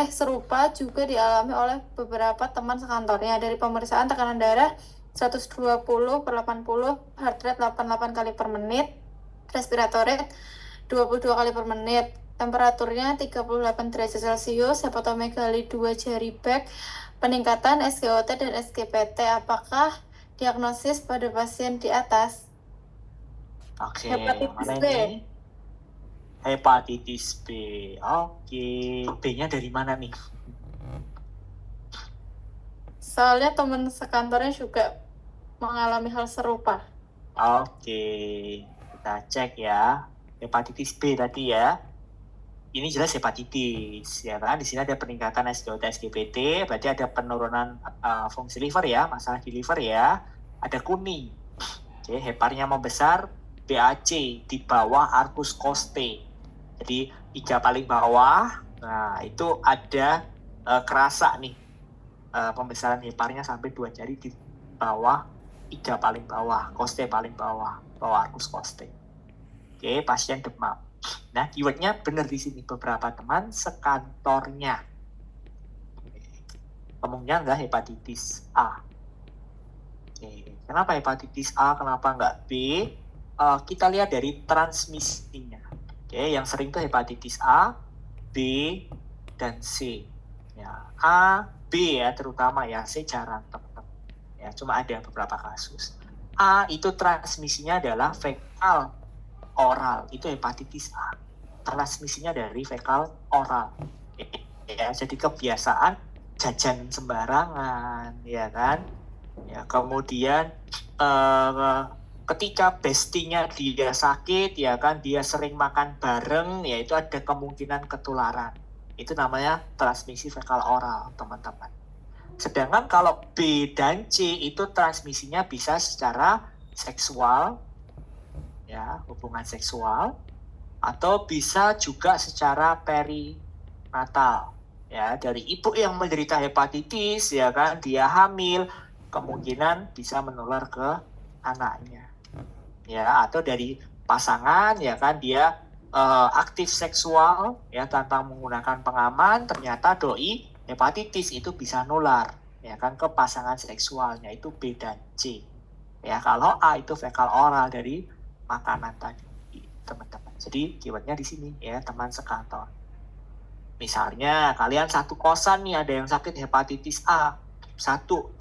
serupa juga dialami oleh beberapa teman sekantornya. Dari pemeriksaan tekanan darah 120/80, heart rate 88 kali per menit, respiratory rate 22 kali per menit, temperaturnya 38 derajat Celcius, hepatomegali 2 jari back, peningkatan SGOT dan SGPT. Apakah diagnosis pada pasien di atas? Oke, Hepatitis mana B. ini? Hepatitis B. Oke, B-nya dari mana nih? Soalnya teman sekantornya juga mengalami hal serupa. Oke, kita cek ya. Hepatitis B tadi ya. Ini jelas hepatitis, ya kan? Di sini ada peningkatan SGOT, SGPT, berarti ada penurunan fungsi liver ya, masalah di liver ya. Ada kuning. Oke, heparnya membesar, BAC di bawah arcus costae. Jadi 3 paling bawah. Nah, itu ada kerasa nih. Pembesaran heparnya sampai 2 jari di bawah 3 paling bawah, costae paling bawah arcus costae. Oke, pasien demam. Nah, keywordnya benar di sini, beberapa teman sekantornya. Kemungkinan nggak hepatitis A. Oke, kenapa hepatitis A, kenapa nggak B? Kita lihat dari transmisinya. Oke, yang sering tuh hepatitis A, B, dan C. Ya, A, B ya terutama ya, C jarang teman-teman. Ya, cuma ada beberapa kasus. A itu transmisinya adalah fekal oral, itu hepatitis A. Transmisinya dari fekal oral. Ya, jadi kebiasaan jajan sembarangan, ya kan? Ya, kemudian ketika bestinya dia sakit, ya kan, dia sering makan bareng, ya itu ada kemungkinan ketularan. Itu namanya transmisi fekal oral, teman-teman. Sedangkan kalau B dan C itu transmisinya bisa secara seksual, ya, hubungan seksual, atau bisa juga secara perinatal, ya, dari ibu yang menderita hepatitis, ya kan, dia hamil, kemungkinan bisa menular ke anaknya, ya, atau dari pasangan, ya kan, dia aktif seksual, ya, tanpa menggunakan pengaman, ternyata doi hepatitis, itu bisa nular, ya kan, ke pasangan seksualnya. Itu B dan C. Ya, kalau A itu fekal oral dari makanan tadi, teman-teman. Jadi keywordnya di sini ya, teman sekantor. Misalnya kalian satu kosan nih, ada yang sakit hepatitis A, satu.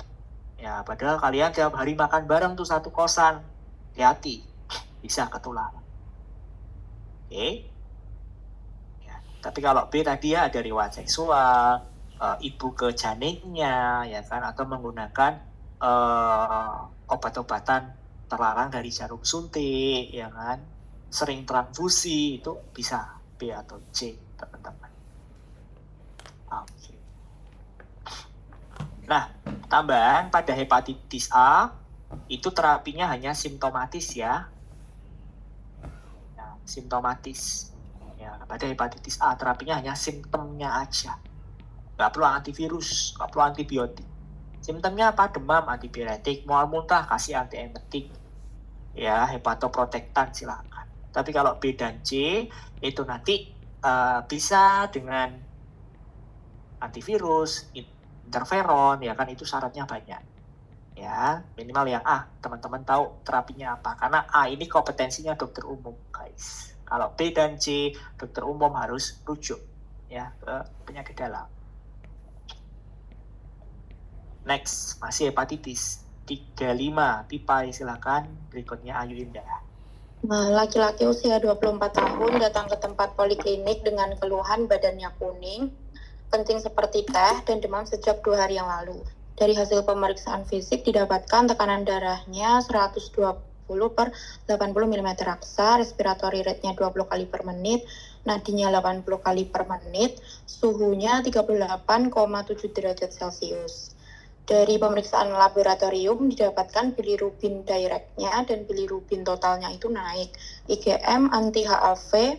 Ya, padahal kalian tiap hari makan bareng tuh satu kosan. Hati-hati, bisa ketularan. Oke. Ya, tapi kalau B tadi ya ada riwayat seksual, ibu ke janinnya, ya kan, atau menggunakan obat-obatan terlarang dari jarum suntik, ya kan, sering transfusi, itu bisa B atau C, teman-teman. Oke. Nah, tambahan pada hepatitis A itu terapinya hanya simptomatis ya. Nah, simptomatis. Ya, pada hepatitis A terapinya hanya simptomnya aja. Nggak perlu antivirus, nggak perlu antibiotik. Simptomnya apa? Demam, antipiretik, mual muntah, kasih antiemetik. Ya, hepatoprotektan silakan. Tapi kalau B dan C itu nanti bisa dengan antivirus, interferon, ya kan, itu syaratnya banyak. Ya, minimal yang A, teman-teman tahu terapinya apa. Karena A ini kompetensinya dokter umum, guys. Kalau B dan C, dokter umum harus rujuk ya ke penyakit dalam. Next, masih hepatitis. 35. Pipai, silakan. Berikutnya Ayu Indah. Nah, laki-laki usia 24 tahun datang ke tempat poliklinik dengan keluhan badannya kuning, kencing seperti teh, dan demam sejak 2 hari yang lalu. Dari hasil pemeriksaan fisik didapatkan tekanan darahnya 120 per 80 mm raksa, respiratory rate-nya 20 kali per menit, nadinya 80 kali per menit, suhunya 38,7 derajat Celcius. Dari pemeriksaan laboratorium didapatkan bilirubin direct-nya dan bilirubin totalnya itu naik. IgM anti HAV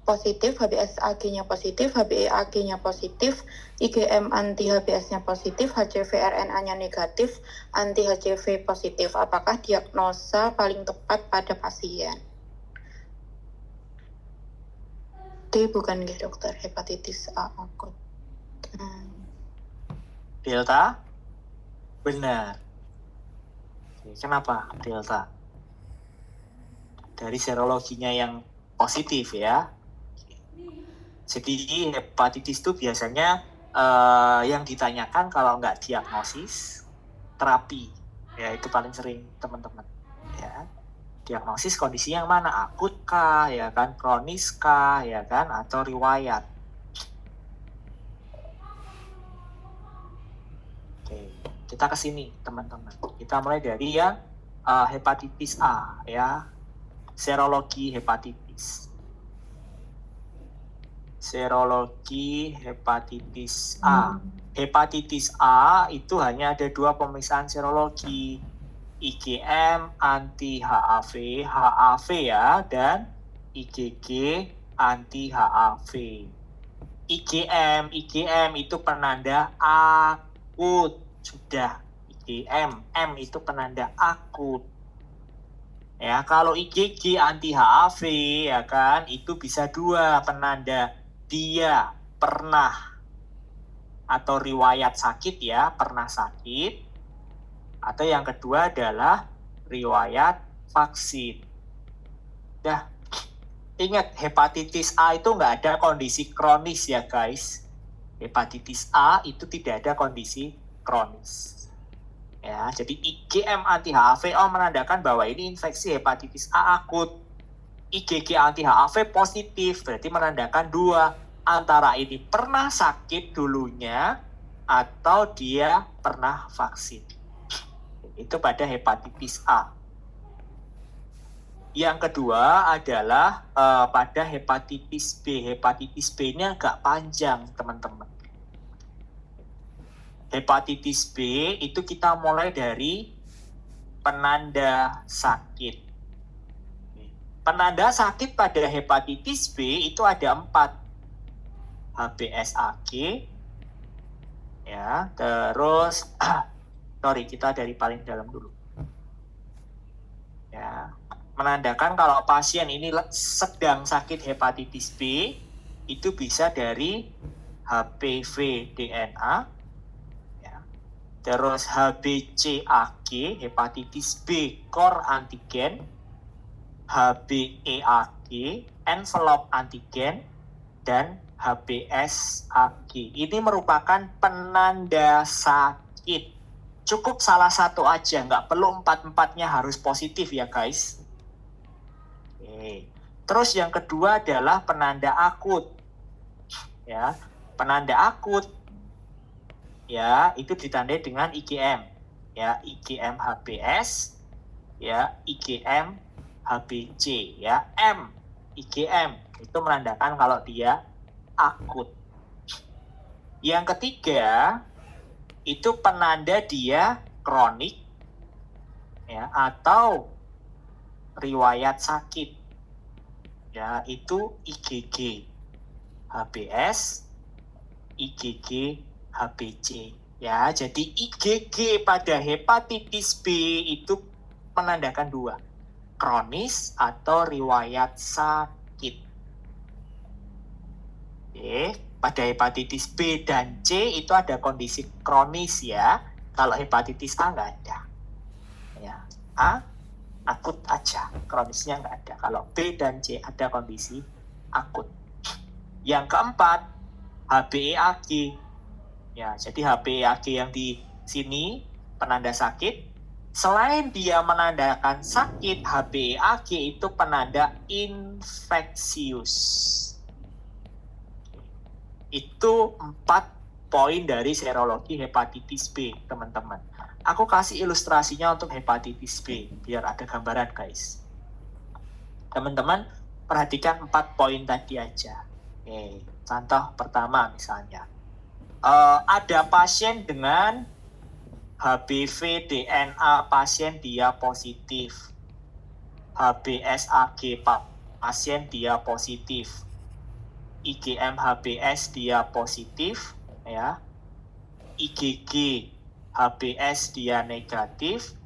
positif, HBsAg-nya positif, HbEAg-nya positif, IgM anti HBs-nya positif, HCV RNA-nya negatif, anti HCV positif. Apakah diagnosa paling tepat pada pasien? D bukan nggih dokter, hepatitis A akut. Delta? Benar. Kenapa Delta? Dari serologinya yang positif ya. Jadi hepatitis itu biasanya yang ditanyakan kalau nggak diagnosis, terapi. Ya itu paling sering teman-teman. Ya. Diagnosis kondisi yang mana? Akut kah, ya kan? Kronis kah, ya kan? Atau riwayat. Oke, kita ke sini teman-teman. Kita mulai dari yang hepatitis A ya. Serologi hepatitis. Serologi hepatitis A. Hepatitis A itu hanya ada 2 pemeriksaan serologi. IgM anti HAV, HAV ya, dan IgG anti HAV. IgM itu penanda akut. Sudah, IgM, M itu penanda akut. Ya, kalau IgG anti HAV ya kan, itu bisa 2 penanda. Dia pernah atau riwayat sakit ya, pernah sakit. Atau yang kedua adalah riwayat vaksin. Dah, ingat hepatitis A itu nggak ada kondisi kronis ya guys. Hepatitis A itu tidak ada kondisi kronis. Ya, jadi IgM anti HAV menandakan bahwa ini infeksi hepatitis A akut. IgG anti HAV positif, berarti menandakan 2. Antara ini pernah sakit dulunya atau dia pernah vaksin. Itu pada hepatitis A. Yang kedua adalah pada hepatitis B. Hepatitis B ini agak panjang teman-teman. Hepatitis B itu kita mulai dari penanda sakit. Penanda sakit pada hepatitis B itu ada 4. HBsAg, ya, terus, sorry, kita dari paling dalam dulu. Ya, menandakan kalau pasien ini sedang sakit hepatitis B, itu bisa dari HPV DNA, terus HBcAg, hepatitis B core antigen, HBeAg, envelope antigen, dan HBsAg. Ini merupakan penanda sakit. Cukup salah satu aja, nggak perlu 4-4-nya harus positif ya guys. Oke. Terus yang kedua adalah penanda akut. Ya, penanda akut ya itu ditandai dengan IgM. Ya, IgM HBs, ya, IgM HBc, ya, M IgM itu menandakan kalau dia akut. Yang ketiga itu penanda dia kronik ya atau riwayat sakit. Ya, itu IgG HBs, IgG HBc. Ya, jadi IgG pada hepatitis B itu menandakan 2. Kronis atau riwayat sakit. Oke, pada hepatitis B dan C itu ada kondisi kronis ya. Kalau hepatitis A nggak ada. Ya, A akut aja, kronisnya nggak ada. Kalau B dan C ada kondisi akut. Yang keempat, HBeAg. Ya, jadi HBeAg yang di sini penanda sakit, Selain dia menandakan sakit, HbA_Ag itu penanda infeksius. Itu 4 poin dari serologi hepatitis B, teman-teman. Aku kasih ilustrasinya untuk hepatitis B, biar ada gambaran, guys. Teman-teman, perhatikan 4 poin tadi aja. Oke, contoh pertama misalnya. Ada pasien dengan HBV DNA pasien dia positif. HBsAg pasien dia positif. IgM HBs dia positif, ya. IgG HBs dia negatif.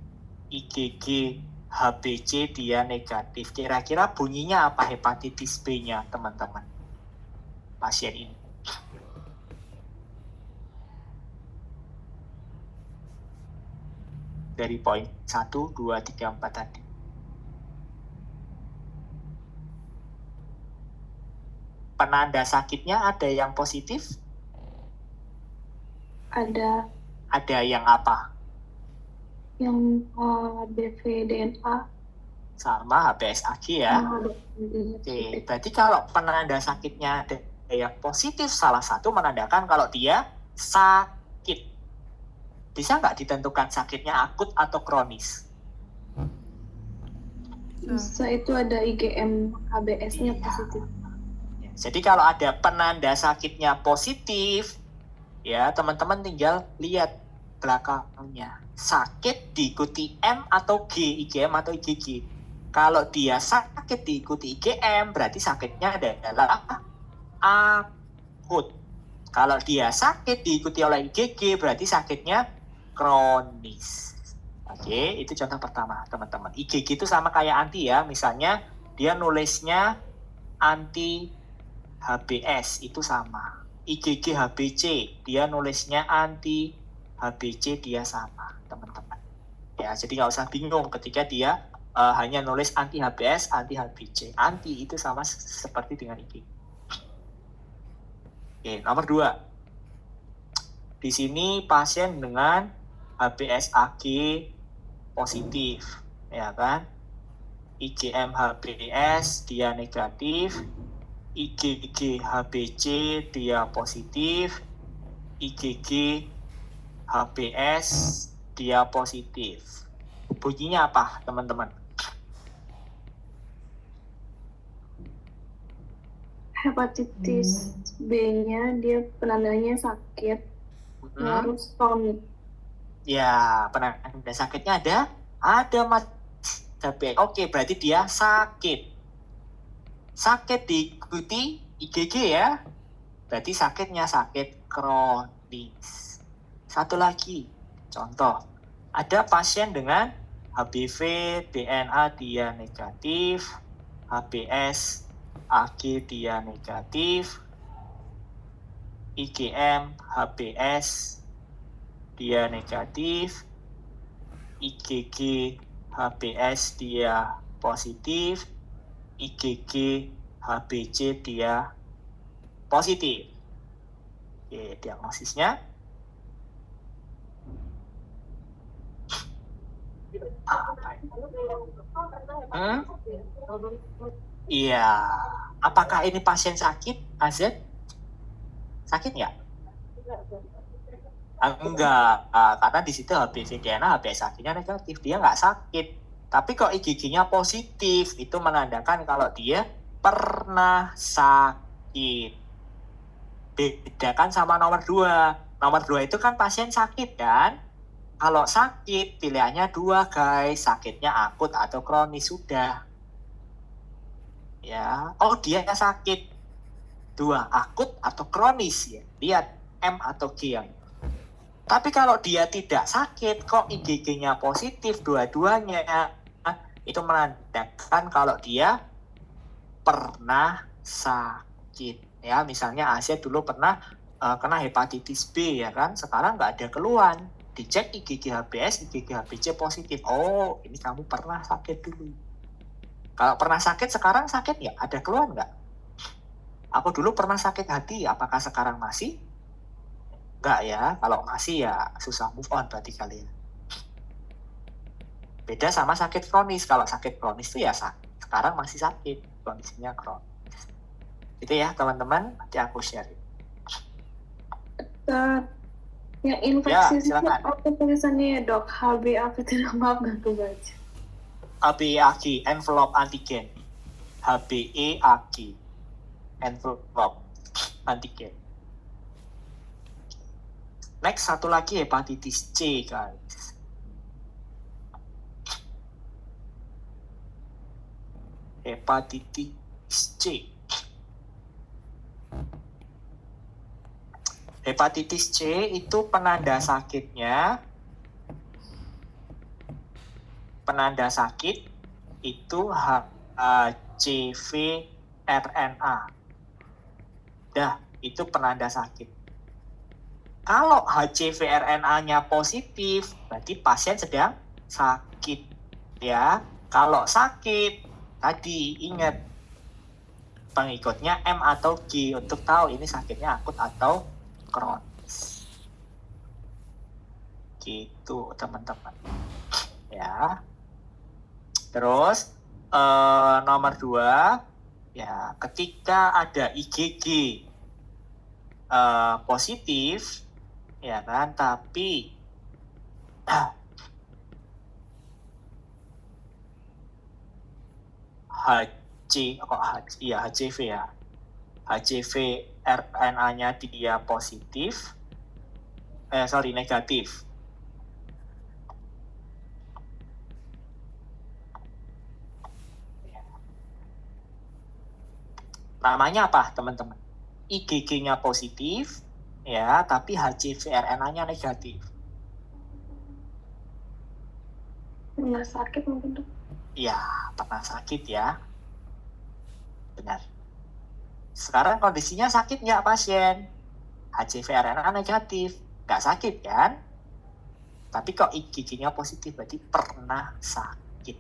IgG HBc dia negatif. Kira-kira bunyinya apa hepatitis B-nya, teman-teman? Pasien ini. Dari poin 1, 2, 3, 4 tadi. Penanda sakitnya ada yang positif? Ada Ada yang apa? yang HBV DNA Sama HBsAg ya. Oke, berarti kalau penanda sakitnya ada yang positif, salah satu menandakan kalau dia sakit. Bisa nggak ditentukan sakitnya akut atau kronis? bisa, itu ada IgM HBS-nya positif. Jadi kalau ada penanda sakitnya positif, ya teman-teman tinggal lihat belakangnya. Sakit diikuti M atau G, IgM atau IgG. Kalau dia sakit diikuti IgM, berarti sakitnya adalah akut. Kalau dia sakit diikuti oleh IgG, berarti sakitnya kronis. Oke, itu contoh pertama, teman-teman. IgG itu sama kayak anti ya. Misalnya dia nulisnya anti HBs, itu sama. IgG HBc, dia nulisnya anti HBc, dia sama, teman-teman. Ya, jadi nggak usah bingung ketika dia hanya nulis anti HBs, anti HBc. Anti itu sama seperti dengan IgG. Oke, nomor 2. Di sini pasien dengan HBsAg positif, ya kan? IgM HBs dia negatif, IgG HBc dia positif, IgG HBs dia positif. Bunyinya apa, teman-teman? Hepatitis B-nya dia penandanya sakit, harus kronis. Ya, penanda sakitnya ada mas. Oke, berarti dia sakit. Sakit diikuti IgG ya. Berarti sakitnya sakit kronis. Satu lagi, contoh. Ada pasien dengan HBV DNA dia negatif, HBsAg dia negatif, IgM HBs dia negatif, IgG HBs dia positif, IgG HBc dia positif. Oke, diagnosisnya Iya. Apakah ini pasien sakit, AZ? Sakit nggak? Enggak, karena di situ HBV DNA, HBsAg-nya negatif, dia nggak sakit. Tapi kok IgG-nya positif, itu menandakan kalau dia pernah sakit. Bedakan sama nomor 2. Nomor 2 itu kan pasien sakit kan? Kalau sakit, pilihannya 2 guys, sakitnya akut atau kronis, sudah. Ya, oh dia sakit. 2, akut atau kronis ya. Lihat M atau G yang. Tapi kalau dia tidak sakit, kok IgG-nya positif dua-duanya, itu menandakan kalau dia pernah sakit. Ya, misalnya Asia dulu pernah kena hepatitis B ya kan, sekarang nggak ada keluhan. Dicek IgG HBs, IgG HBc positif. Oh, ini kamu pernah sakit dulu. Kalau pernah sakit, sekarang sakit ya? Ada keluhan nggak? Aku dulu pernah sakit hati, apakah sekarang masih? Enggak ya, kalau masih ya susah move on berarti kalian. Beda sama sakit kronis. Kalau sakit kronis itu ya sekarang masih sakit, kondisinya kronis. Itu ya teman-teman, nanti aku share. Yang infeksi itu silakan. apa tulisannya ya dok? HbA tidak, maaf nggak kebaca. HbA envelope antigen. HbA envelope antigen. Next, satu lagi hepatitis C, guys. Hepatitis C. Hepatitis C itu penanda sakitnya, penanda sakit itu HCV RNA. Dah, itu penanda sakit. Kalau HCV RNA-nya positif, berarti pasien sedang sakit. Ya, kalau sakit, tadi ingat pengikutnya M atau G untuk tahu ini sakitnya akut atau kronis. Gitu teman-teman. Ya. Terus nomor 2, ya ketika ada IgG positif, ya kan, tapi HCV ya. HCV RNA-nya dia positif, negatif. Namanya apa teman-teman? IgG-nya positif, ya, tapi HCV RNA-nya negatif. Pernah sakit mungkin dok? Ya, pernah sakit ya. Benar. Sekarang kondisinya sakit nggak pasien? HCV RNA negatif. Nggak sakit kan? Tapi kok IgG-nya positif, berarti pernah sakit.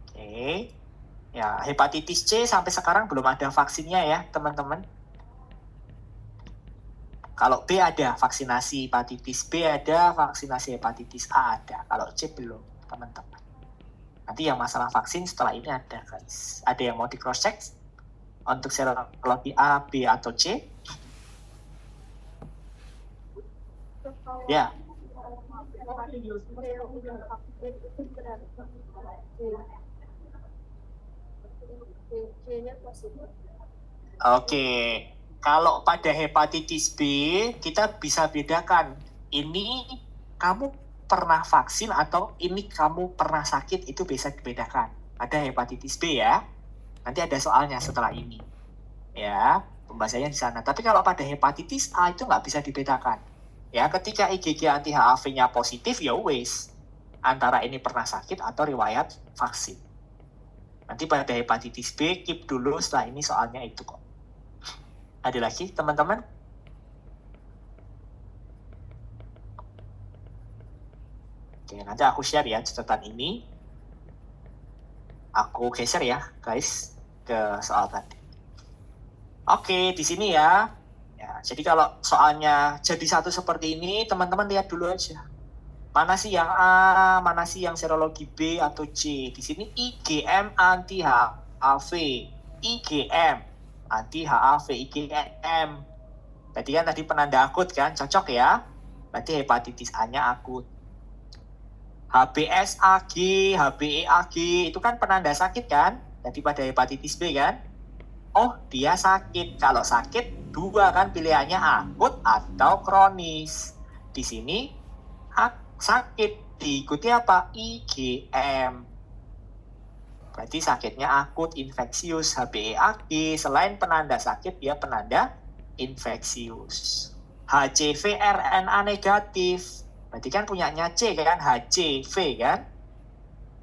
Oke. Ya, hepatitis C sampai sekarang belum ada vaksinnya ya, teman-teman. Kalau B ada vaksinasi hepatitis B, ada vaksinasi hepatitis A ada. Kalau C belum, teman-teman. Nanti yang masalah vaksin setelah ini ada, guys. Ada yang mau di cross check untuk serologi A, B atau C? Ya. Oke, kalau pada hepatitis B kita bisa bedakan ini kamu pernah vaksin atau ini kamu pernah sakit, itu bisa dibedakan. Ada hepatitis B ya. Nanti ada soalnya setelah ini. Ya, pembahasannya di sana. Tapi kalau pada hepatitis A itu nggak bisa dibedakan. Ya, ketika IgG anti HAV-nya positif ya wes. Antara ini pernah sakit atau riwayat vaksin. Nanti pada hepatitis B keep dulu, setelah ini soalnya itu kok. Ada lagi teman-teman? Oke, nanti aku share ya catatan ini. Aku geser ya guys ke soal tadi. Oke, di sini ya. Ya, jadi kalau soalnya jadi satu seperti ini, teman-teman lihat dulu aja. Mana sih yang A, mana sih yang serologi B atau C? Di sini IgM anti HAV, IgM anti HAV, IgM. Berarti kan tadi penanda akut kan, cocok ya. Berarti hepatitis A-nya akut. HBsAg, HBeAg itu kan penanda sakit kan? Tadi pada hepatitis B kan? Oh, dia sakit. Kalau sakit, dua kan pilihannya, akut atau kronis. Di sini sakit, diikuti apa? IgM. Berarti sakitnya akut infeksius. HBeAg selain penanda sakit, dia penanda infeksius. HCV RNA negatif. Berarti kan punyanya C kan, HCV kan?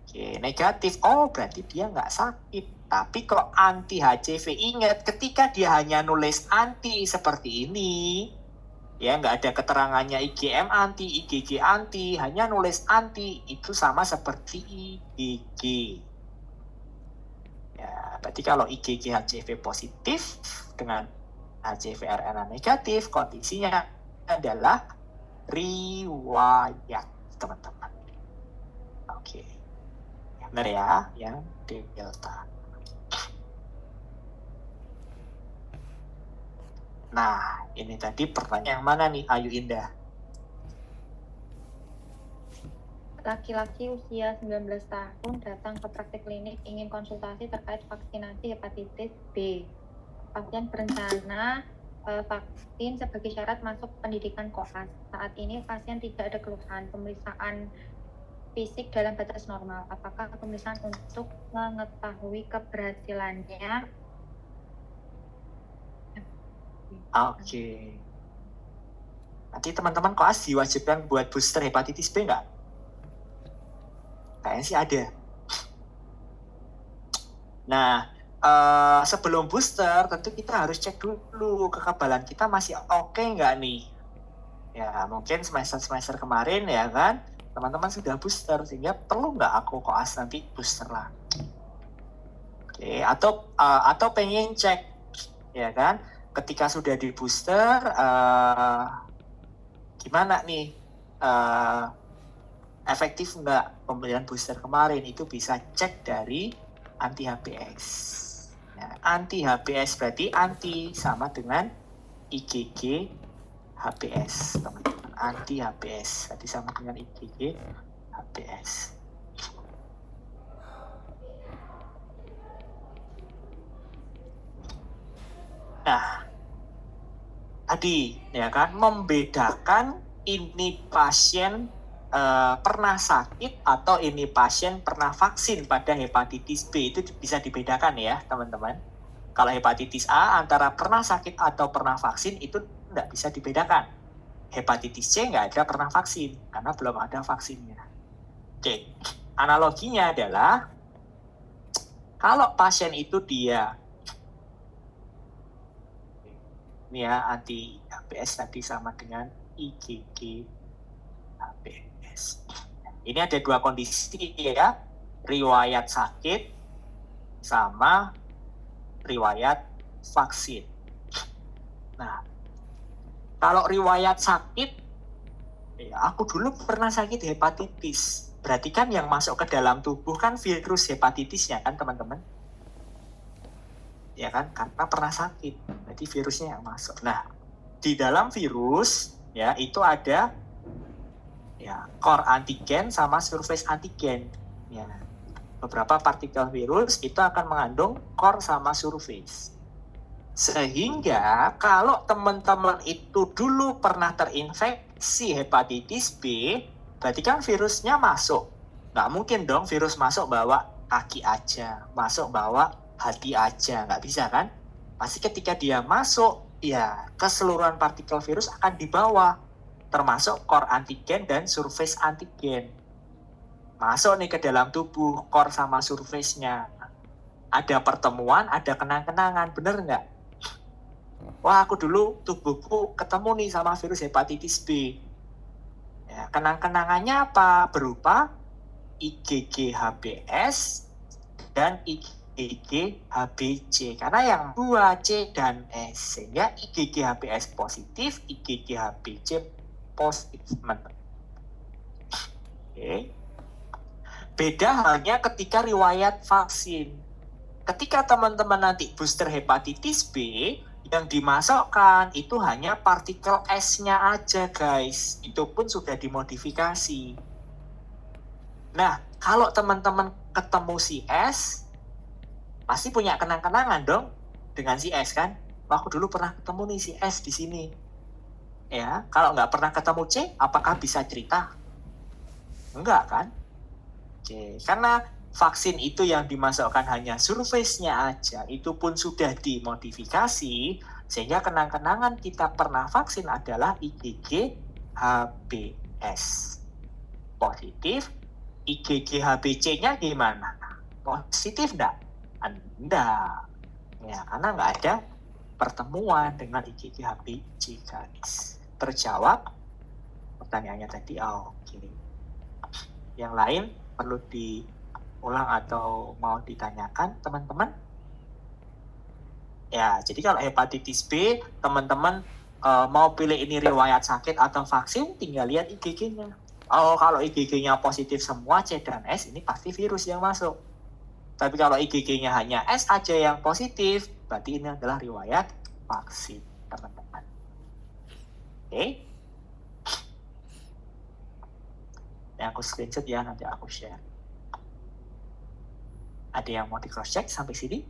Oke, negatif. Oh, berarti dia nggak sakit. Tapi kok anti HCV, ingat ketika dia hanya nulis anti seperti ini, ya nggak ada keterangannya IgM anti, IgG anti, hanya nulis anti, itu sama seperti IgG. Ya, berarti kalau IgG HCV positif dengan HCV RNA negatif, kondisinya adalah riwayat, teman-teman. Benar ya, yang delta. Nah, ini tadi pertanyaan yang mana nih, Ayu Indah? Laki-laki usia 19 tahun datang ke praktik klinik ingin konsultasi terkait vaksinasi hepatitis B. Pasien berencana vaksin sebagai syarat masuk pendidikan koas. Saat ini pasien tidak ada keluhan. Pemeriksaan fisik dalam batas normal. Apakah pemeriksaan untuk mengetahui keberhasilannya? Oke. Nanti teman-teman koas diwajibkan buat booster hepatitis B nggak? Kayaknya sih ada. Nah, sebelum booster tentu kita harus cek dulu kekebalan kita masih oke nggak nih. Ya, mungkin semester kemarin ya kan, teman-teman sudah booster, sehingga perlu nggak aku koas nanti booster lah. Oke, atau pengen cek, ya kan, ketika sudah di booster, gimana nih, efektif nggak pemberian booster kemarin, itu bisa cek dari anti-HBs. Ya, anti-HBs berarti anti sama dengan IgG HBs, teman-teman. Anti-HBs berarti sama dengan IgG HBs. Nah, tadi ya kan membedakan ini pasien pernah sakit atau ini pasien pernah vaksin pada hepatitis B, itu bisa dibedakan ya teman-teman. Kalau hepatitis A antara pernah sakit atau pernah vaksin itu tidak bisa dibedakan. Hepatitis C nggak ada pernah vaksin karena belum ada vaksinnya. Oke, analoginya adalah kalau pasien itu dia ini ya, anti HBs tadi sama dengan IgG HBs. Ini ada dua kondisi ya, riwayat sakit sama riwayat vaksin. Nah, kalau riwayat sakit, ya aku dulu pernah sakit hepatitis. Berarti kan yang masuk ke dalam tubuh kan virus hepatitisnya kan teman-teman? Ya kan, karena pernah sakit, berarti virusnya yang masuk. Nah, di dalam virus ya itu ada ya core antigen sama surface antigen. Ya, beberapa partikel virus itu akan mengandung core sama surface. Sehingga kalau teman-teman itu dulu pernah terinfeksi hepatitis B, berarti kan virusnya masuk. Nggak mungkin dong virus masuk bawa kaki aja, masuk bawa hati aja, nggak bisa kan? Pasti ketika dia masuk, ya keseluruhan partikel virus akan dibawa, termasuk core antigen dan surface antigen. Masuk nih ke dalam tubuh, core sama surface-nya. Ada pertemuan, ada kenang-kenangan, bener nggak? Wah, aku dulu tubuhku ketemu nih sama virus hepatitis B. Ya, kenang-kenangannya apa? Berupa IgG HBs dan IgG HBc. Karena yang 2 C dan S. Sehingga IgG HBs positif, IgG HBc positif. Oke. Beda halnya ketika riwayat vaksin. Ketika teman-teman nanti booster hepatitis B, yang dimasukkan itu hanya partikel S-nya aja guys. Itu pun sudah dimodifikasi. Nah, kalau teman-teman ketemu si S, pasti punya kenang-kenangan dong dengan si S kan? Wah, aku dulu pernah ketemu nih si S di sini. Ya, kalau nggak pernah ketemu C, apakah bisa cerita? Enggak kan? Oke, karena vaksin itu yang dimasukkan hanya surface-nya aja, itu pun sudah dimodifikasi, sehingga kenang-kenangan kita pernah vaksin adalah IgG HBs positif. IgG HBc-nya gimana? Positif enggak? Enggak. Ya, karena nggak ada pertemuan dengan IgG HBc, guys. Terjawab pertanyaannya tadi? Oke. Yang lain perlu diulang atau mau ditanyakan, teman-teman? Ya, jadi kalau hepatitis B, teman-teman mau pilih ini riwayat sakit atau vaksin, tinggal lihat IgG-nya. Oh, kalau IgG-nya positif semua C dan S, ini pasti virus yang masuk. Tapi kalau IgG-nya hanya S aja yang positif, berarti ini adalah riwayat vaksin, teman-teman. Oke? Ini aku screenshot ya, nanti aku share. Ada yang mau di cross check sampai sini?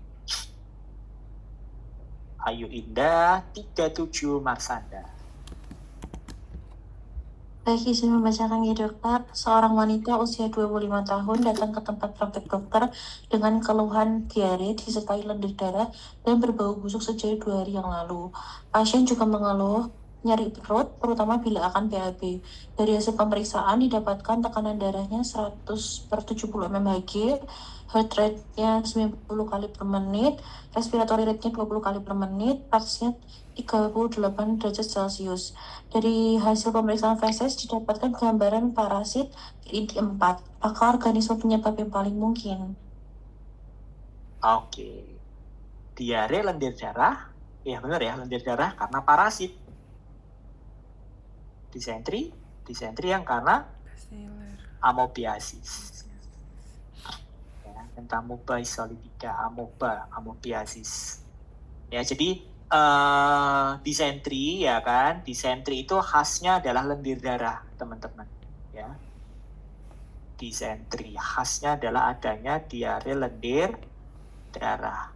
Ayu Indah 37 Marsanda. Baik, izin membacakan ya dokter. Seorang wanita usia 25 tahun datang ke tempat praktek dokter dengan keluhan diare disertai lendir darah dan berbau busuk sejak 2 hari yang lalu. Pasien juga mengeluh nyeri perut, terutama bila akan BAB. Dari hasil pemeriksaan didapatkan tekanan darahnya 100/70 mmHg, heart rate-nya 90 kali per menit, respiratory rate-nya 20 kali per menit, pasien 38 derajat Celcius. Dari hasil pemeriksaan feses didapatkan gambaran parasit ID4. Apakah organisme penyebab yang paling mungkin? Oke. Diare lendir darah. Ya benar ya, lendir darah karena parasit. Disentri yang karena amoebiasis. Ya, Entamoeba isolidica, amoebiasis. Ya, jadi disentri ya kan, disentri itu khasnya adalah lendir darah, teman-teman. Ya. Disentri khasnya adalah adanya diare lendir darah.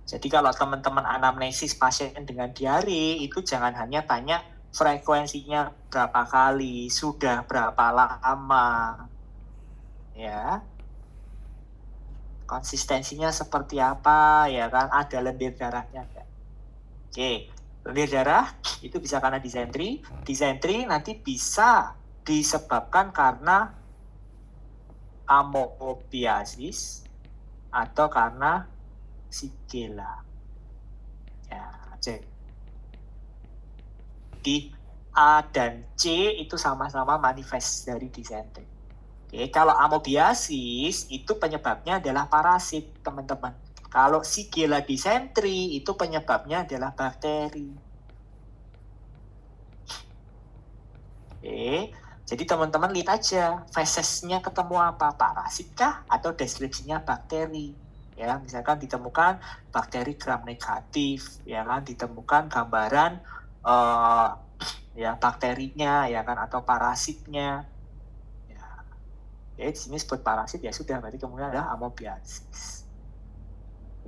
Jadi kalau teman-teman anamnesis pasien dengan diare itu jangan hanya tanya frekuensinya berapa kali, sudah berapa lama, ya, konsistensinya seperti apa, ya kan, ada lendir darahnya enggak. Oke, lendir darah itu bisa karena disentri. Disentri nanti bisa disebabkan karena amoebiasis atau karena Shigella. Ya, jadi A dan C itu sama-sama manifest dari disentri. Oke, kalau amoebiasis itu penyebabnya adalah parasit, teman-teman. Kalau Shigella dysentery itu penyebabnya adalah bakteri. Oke, jadi teman-teman lihat aja fesesnya ketemu apa, parasit kah atau deskripsinya bakteri. Ya, misalkan ditemukan bakteri gram negatif, ya kan, ditemukan gambaran ya bakterinya, ya kan, atau parasitnya. Ya, di sini sebut parasit ya sudah, berarti kemudian adalah amoebiasis.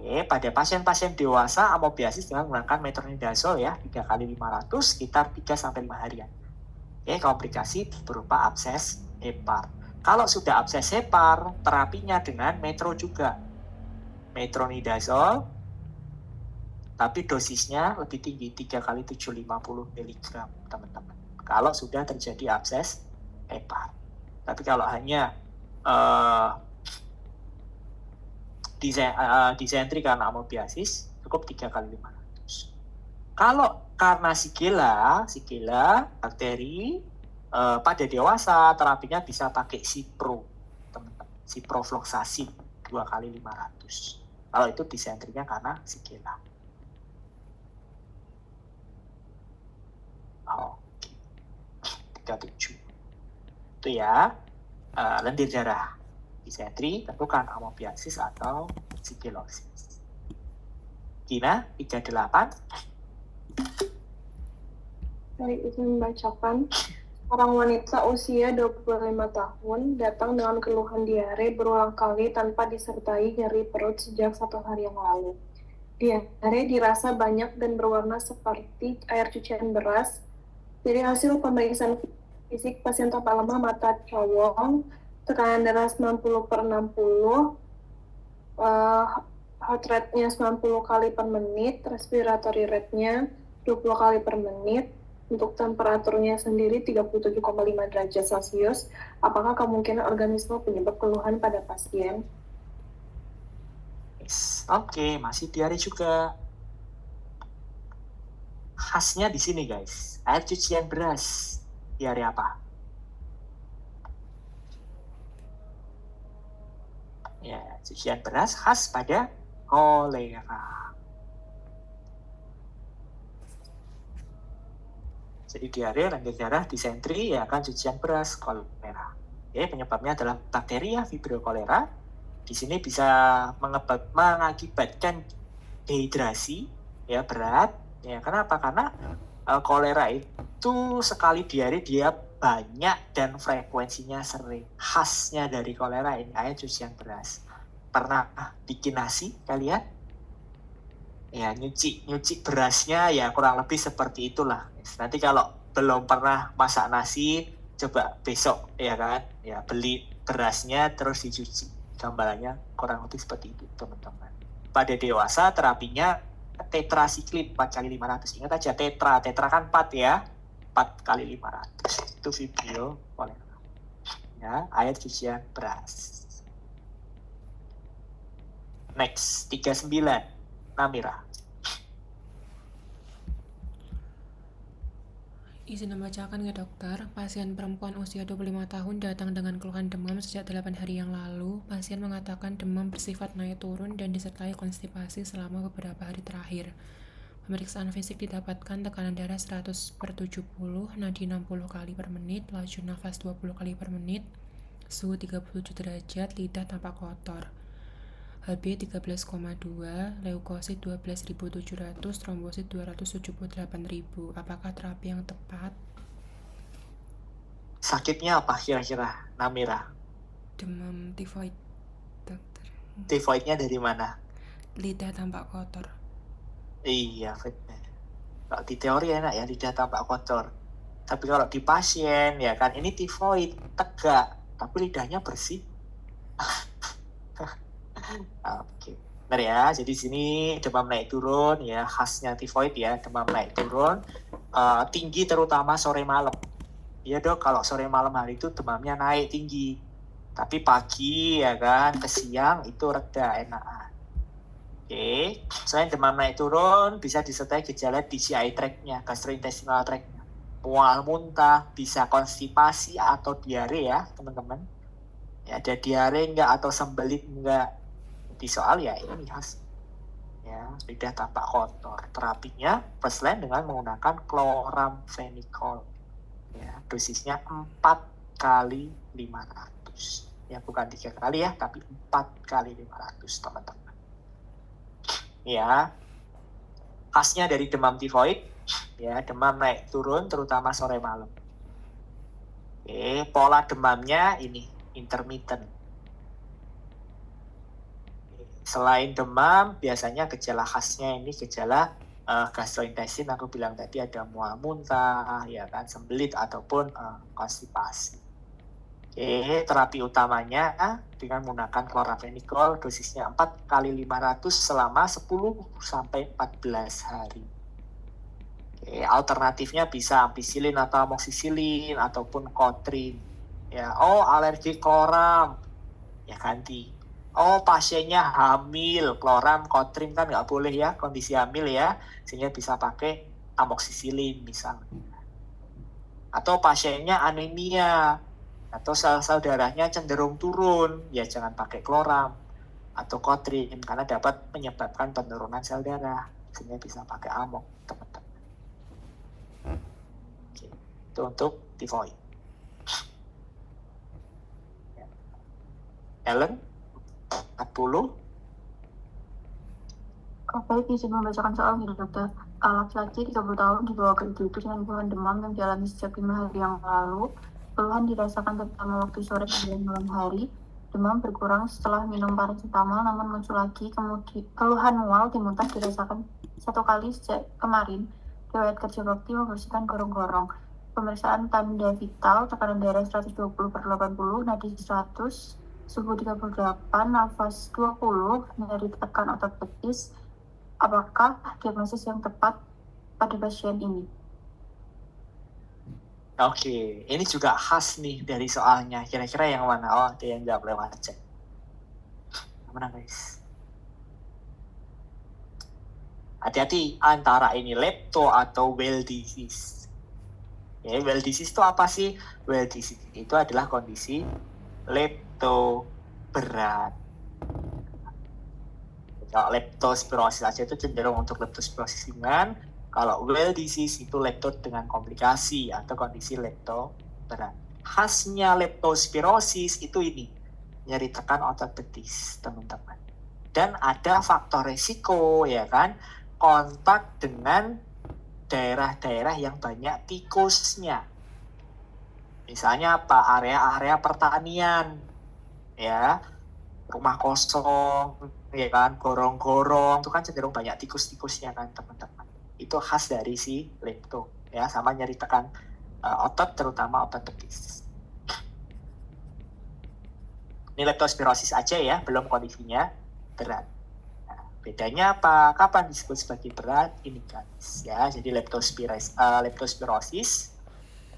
Pada pasien-pasien dewasa amoebiasis dengan menggunakan metronidazole ya 3 kali 500 sekitar 3-5 harian. Komplikasi berupa abses hepar. Kalau sudah abses hepar, terapinya dengan metro juga. Metronidazole, tapi dosisnya lebih tinggi 3 kali 750 mg, teman-teman. Kalau sudah terjadi abses hepar. Tapi kalau hanya disentri karena amoebiasis cukup 3 kali 500. Kalau karena Shigella bakteri pada dewasa terapinya bisa pakai Cipro, teman-teman. Ciprofloxacin 2 kali 500. Kalau itu disentrinya karena Shigella. Oke. 37. Itu ya lendir darah. Disentri tentu kan amoebiasis atau Shigellosis. Gina 38. Dari izin membacakan, orang wanita usia 25 tahun datang dengan keluhan diare berulang kali tanpa disertai nyeri perut sejak 1 hari yang lalu. Diare dirasa banyak dan berwarna seperti air cucian beras. Dari hasil pemeriksaan fisik, pasien tampak lemah, mata cowong, tekanan darah 90/60, heart rate-nya 90 kali per menit, respiratory rate-nya 20 kali per menit. Untuk temperaturnya sendiri 37,5 derajat Celcius. Apakah kemungkinan organisme penyebab keluhan pada pasien? Oke, masih diare juga. Khasnya di sini guys, air cucian beras. Diare apa? Ya, cucian beras khas pada kolera. Jadi diare, lendir darah, disentri, ya kan cucian beras, kolera. Oke, penyebabnya adalah bakteri ya, Vibrio cholera. Di sini bisa mengakibatkan dehidrasi, ya berat. Ya, kenapa? Karena kolera itu sekali diare dia banyak dan frekuensinya sering. Khasnya dari kolera ini air cucian beras. Pernah bikin nasi kalian? Ya nyuci berasnya ya kurang lebih seperti itulah. Nanti kalau belum pernah masak nasi, coba besok ya kan, ya beli berasnya terus dicuci. Gambarannya kurang lebih seperti itu teman-teman. Pada dewasa terapinya tetrasiklin 4 kali 500. Ingat aja tetra kan 4 ya, 4 kali 500 itu Vibrio cholera ya, air cucian beras. Next 39 Namira. Izin membacakan ya dokter, pasien perempuan usia 25 tahun datang dengan keluhan demam sejak 8 hari yang lalu. Pasien mengatakan demam bersifat naik turun dan disertai konstipasi selama beberapa hari terakhir. Pemeriksaan fisik didapatkan tekanan darah 100/70, nadi 60 kali per menit, laju nafas 20 kali per menit, suhu 37 derajat, lidah tampak kotor. HB 13,2, leukosit 12.700, trombosit 278.000. Apakah terapi yang tepat? Sakitnya apa kira-kira Namira? Demam tifoid, dokter. Tifoidnya dari mana? Lidah tampak kotor. Iya, benar. Kalau di teori enak ya, lidah tampak kotor. Tapi kalau di pasien ya kan ini tifoid, tegak, tapi lidahnya bersih. Oke. Benar ya. Jadi sini demam naik turun ya, khasnya tifoid ya, demam naik turun, tinggi terutama sore malam. Ya dok, kalau sore malam hari itu demamnya naik tinggi. Tapi pagi ya kan, ke siang itu reda, enakan. Oke, selain demam naik turun, bisa disertai gejala di GI tract-nya, gastrointestinal tract-nya. Mual muntah, bisa konstipasi atau diare ya teman-teman. Ya, ada diare enggak atau sembelit enggak. Di soal ya ini khas. Ya, lidah tampak kotor. Terapinya first line dengan menggunakan chloramphenicol. Ya, dosisnya 4 kali 500. Ya, bukan 3 kali ya, tapi 4 kali 500 teman-teman. Ya, khasnya dari demam tifoid, ya demam naik turun terutama sore malam. Oke, pola demamnya ini intermittent. Selain demam, biasanya gejala khasnya ini gejala gastrointestin. Aku bilang tadi ada mual muntah, ya kan, sembelit ataupun konstipasi. Oke, terapi utamanya dengan menggunakan chloramphenicol, dosisnya 4 kali 500 selama 10 sampai 14 hari. Oke, alternatifnya bisa ampicillin atau amoxicillin ataupun Cotrin. Ya, alergi kloram, ya ganti. Pasiennya hamil, kloram, Cotrin kan nggak boleh ya, kondisi hamil ya, sehingga bisa pakai amoxicillin misalnya. Atau pasiennya anemia, atau sel-sel darahnya cenderung turun, ya jangan pakai kloram atau Cotrin karena dapat menyebabkan penurunan sel darah, sehingga bisa pakai amok teman-teman. Oke, itu untuk tifoid. Ellen 40. Baik, izin membacakan soal ini dokter. Laki-laki 30 tahun dibawa ke ibu dengan keluhan demam yang dialami sejak 5 hari yang lalu. Keluhan dirasakan terutama waktu sore dan malam hari. Demam berkurang setelah minum paracetamol, namun muncul lagi. Kemudian keluhan mual di muntah dirasakan 1 kali sejak kemarin. Riwayat kerja bakti membersihkan gorong-gorong. Pemeriksaan tanda vital, tekanan darah 120/80, nadi 100, suhu 38, nafas 20, nyeri tekan otot betis. Apakah diagnosis yang tepat pada pasien ini? Oke, ini juga khas nih dari soalnya. Kira-kira yang mana? Ada yang jawab lewat chat. Mana guys? Hati-hati antara ini lepto atau well disease. Ya, well disease itu apa sih? Well disease itu adalah kondisi lepto berat. Kalau leptospirosis aja itu cenderung untuk leptospirosis ringan. Kalau well disease itu lepto dengan komplikasi atau kondisi lepto berat. Khasnya leptospirosis itu ini, nyeri tekan otot betis, teman-teman. Dan ada faktor resiko, ya kan, kontak dengan daerah-daerah yang banyak tikusnya. Misalnya apa? Area-area pertanian, ya, rumah kosong, ya kan, gorong-gorong, itu kan cenderung banyak tikus-tikusnya kan, teman-teman. Itu khas dari si lepto, ya, sama nyeri tekan otot, terutama otot betis. Ini leptospirosis aja ya, belum kondisinya berat. Nah, bedanya apa? Kapan disebut sebagai berat? Ini guys, ya. Jadi leptospirosis,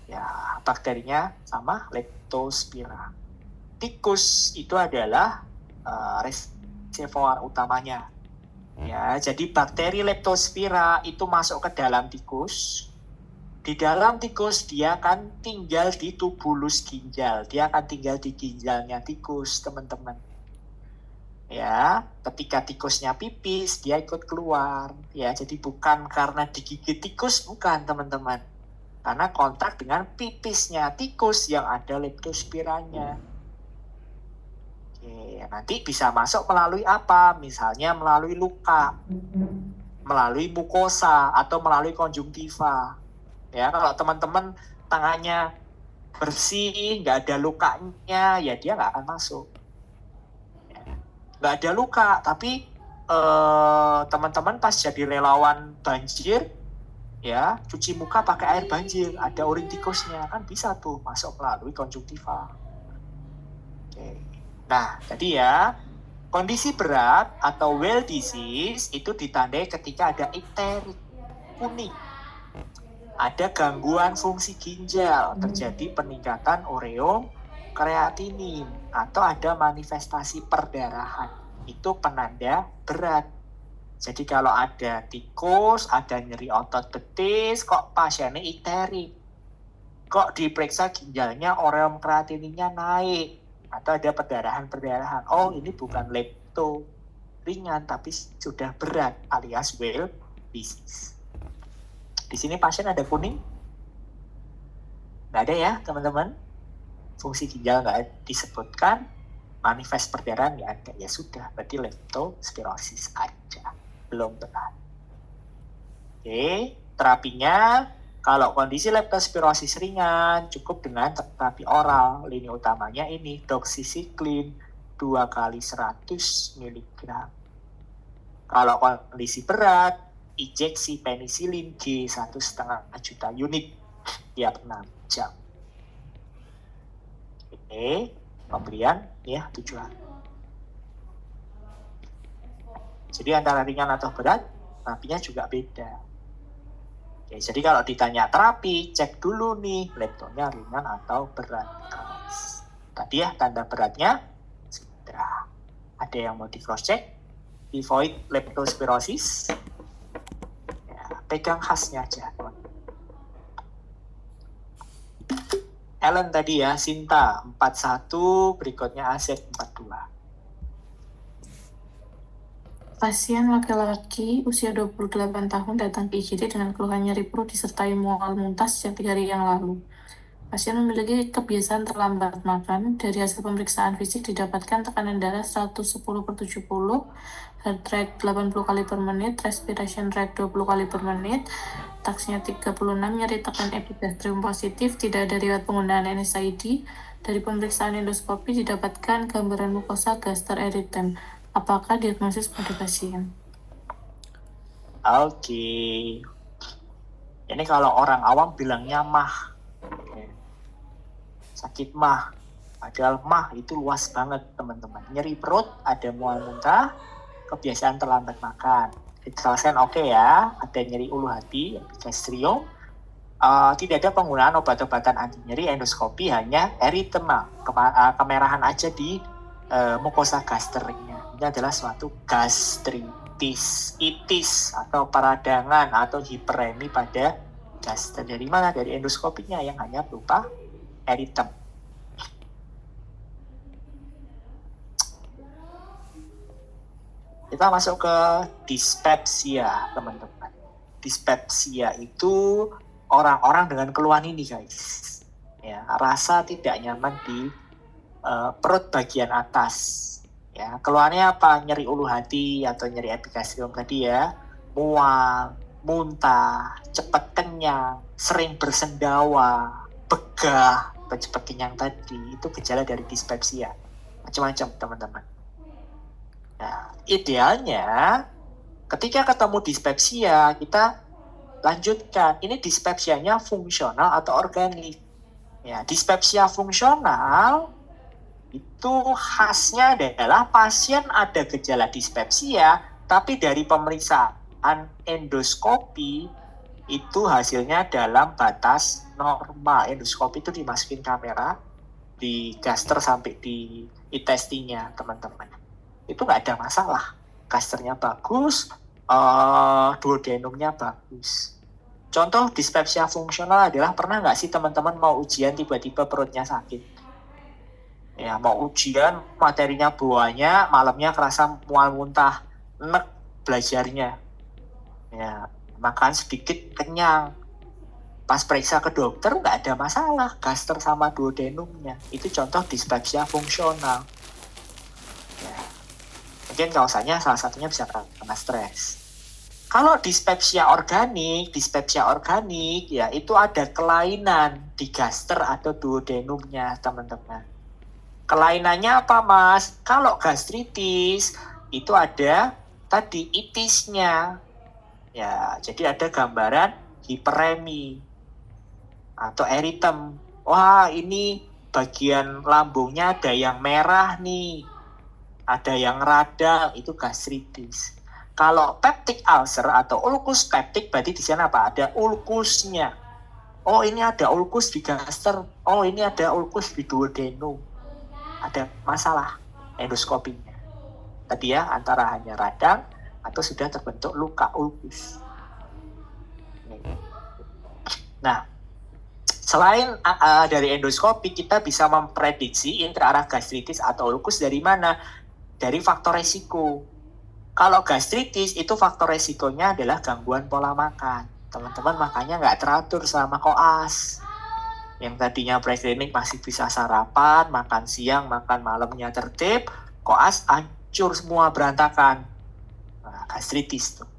ya, bakterinya sama leptospira. Tikus itu adalah reservoir utamanya. Ya, jadi bakteri leptospira itu masuk ke dalam tikus. Di dalam tikus dia akan tinggal di tubulus ginjal. Dia akan tinggal di ginjalnya tikus, teman-teman. Ya, ketika tikusnya pipis, dia ikut keluar. Ya, jadi bukan karena digigit tikus, bukan, teman-teman. Karena kontak dengan pipisnya tikus yang ada leptospiranya. Oke, nanti bisa masuk melalui apa? Misalnya melalui luka, melalui mukosa, atau melalui konjungtiva. Ya, kalau teman-teman tangannya bersih, nggak ada lukanya, ya dia nggak akan masuk. Ya, nggak ada luka, tapi teman-teman pas jadi relawan banjir, ya, cuci muka pakai air banjir, ada urin tikusnya, kan bisa tuh masuk melalui konjungtiva. Oke. Nah, jadi ya, kondisi berat atau well disease itu ditandai ketika ada ikterik kuning, ada gangguan fungsi ginjal, terjadi peningkatan ureum kreatinin, atau ada manifestasi perdarahan. Itu penanda berat. Jadi kalau ada tikus, ada nyeri otot betis, kok pasiennya ikterik? Kok diperiksa ginjalnya ureum kreatininnya naik? Atau ada perdarahan-perdarahan? Oh, ini bukan lepto ringan, tapi sudah berat, alias well disease. Di sini pasien ada kuning? Nggak ada ya, teman-teman? Fungsi ginjal nggak disebutkan, manifest perdarahan nggak ada. Ya sudah, berarti leptospirosis aja, belum berat. Oke, terapinya, kalau kondisi leptospirosis ringan, cukup dengan terapi oral. Lini utamanya ini, doxycycline 2 kali 100 mg. Kalau kondisi berat, injeksi penisilin G 1,5 juta unit tiap 6 jam. Oke, pemberian ya 7 hari. Jadi antara ringan atau berat, terapinya juga beda. Oke, jadi kalau ditanya terapi, cek dulu nih leptonya ringan atau berat. Tadi ya tanda beratnya sudah. Ada yang mau di cross check? Typhoid leptospirosis. Pegang khasnya aja, teman. Ellen tadi ya, Sinta 41, berikutnya Asep 42. Pasien laki-laki usia 28 tahun datang ke IGD dengan keluhan nyeri perut disertai mual muntah sejak 3 hari yang lalu. Pasien memiliki kebiasaan terlambat makan. Dari hasil pemeriksaan fisik didapatkan tekanan darah 110/70, heart rate 80 kali per menit, respiration rate 20 kali per menit, taksnya 36, nyeri tekan epigastrium positif, tidak ada riwayat penggunaan NSAID. Dari pemeriksaan endoskopi didapatkan gambaran mukosa gaster erytem. Apakah diagnosis pada pasien? Oke. Ini kalau orang awam bilangnya mah. Sakit mah. Padahal mah itu luas banget, teman-teman. Nyeri perut, ada mual muntah, kebiasaan terlambat makan. Dijelaskan oke ya, ada nyeri ulu hati, epigastrium. Tidak ada penggunaan obat-obatan anti nyeri, endoskopi hanya eritema, kemerahan aja di mukosa gasteriknya. Ini adalah suatu gastritis, itis, atau peradangan atau hiperemi pada gaster. Dari mana? Dari endoskopinya yang hanya berupa eritem. Kita masuk ke dispepsia, teman-teman. dispepsia itu orang-orang dengan keluhan ini guys. Ya, rasa tidak nyaman di perut bagian atas. Ya, keluhannya apa? Nyeri ulu hati atau nyeri epigastриum tadi ya, mual, muntah, cepat kenyang, sering bersendawa, begah, cepat kenyang tadi, itu gejala dari dispepsia. Macam-macam teman-teman. Nah, idealnya ketika ketemu dispepsia, kita lanjutkan. Ini dispepsianya fungsional atau organik. Ya, dispepsia fungsional itu khasnya adalah pasien ada gejala dispepsia, tapi dari pemeriksaan endoskopi itu hasilnya dalam batas normal. Endoskopi itu dimasukin kamera di gaster sampai di intestinnya teman-teman. Itu nggak ada masalah. Gasternya bagus, duodenumnya bagus. Contoh dispepsia fungsional adalah, pernah nggak sih teman-teman mau ujian tiba-tiba perutnya sakit? Ya, mau ujian materinya banyak, malamnya kerasa mual muntah, enek belajarnya. Ya, makan sedikit kenyang. Pas periksa ke dokter nggak ada masalah, gaster sama duodenumnya. Itu contoh dispepsia fungsional. Ya, mungkin kausanya salah satunya bisa karena stres. Kalau dispepsia organik ya itu ada kelainan di gaster atau duodenumnya teman-teman. Kelainannya apa mas? Kalau gastritis itu ada tadi itisnya. Ya, jadi ada gambaran hiperemi atau eritem. Wah, ini bagian lambungnya ada yang merah nih. Ada yang radang, itu gastritis. Kalau peptic ulcer atau ulkus peptic, berarti di sana apa? Ada ulkusnya. Oh, ini ada ulkus di gaster. Oh, ini ada ulkus di duodenum. Ada masalah endoskopinya. Tadi ya, antara hanya radang atau sudah terbentuk luka ulkus. Nah, selain dari endoskopi, kita bisa memprediksi intraarah gastritis atau ulkus dari mana? Dari faktor resiko. Kalau gastritis itu faktor resikonya adalah gangguan pola makan. Teman-teman makannya nggak teratur selama koas. Yang tadinya preklinik masih bisa sarapan, makan siang, makan malamnya tertib, koas hancur semua, berantakan. Nah, gastritis tuh.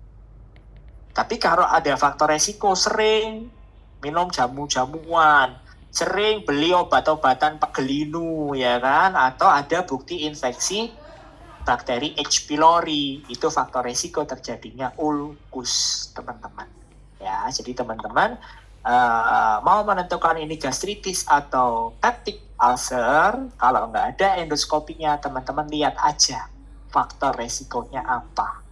Tapi kalau ada faktor resiko, sering minum jamu-jamuan, sering beli obat-obatan pegelinu, ya kan? Atau ada bukti infeksi bakteri H. pylori, itu faktor resiko terjadinya ulkus, teman-teman. Ya, jadi teman-teman mau menentukan ini gastritis atau peptic ulcer, kalau nggak ada endoskopinya, teman-teman lihat aja faktor resikonya apa.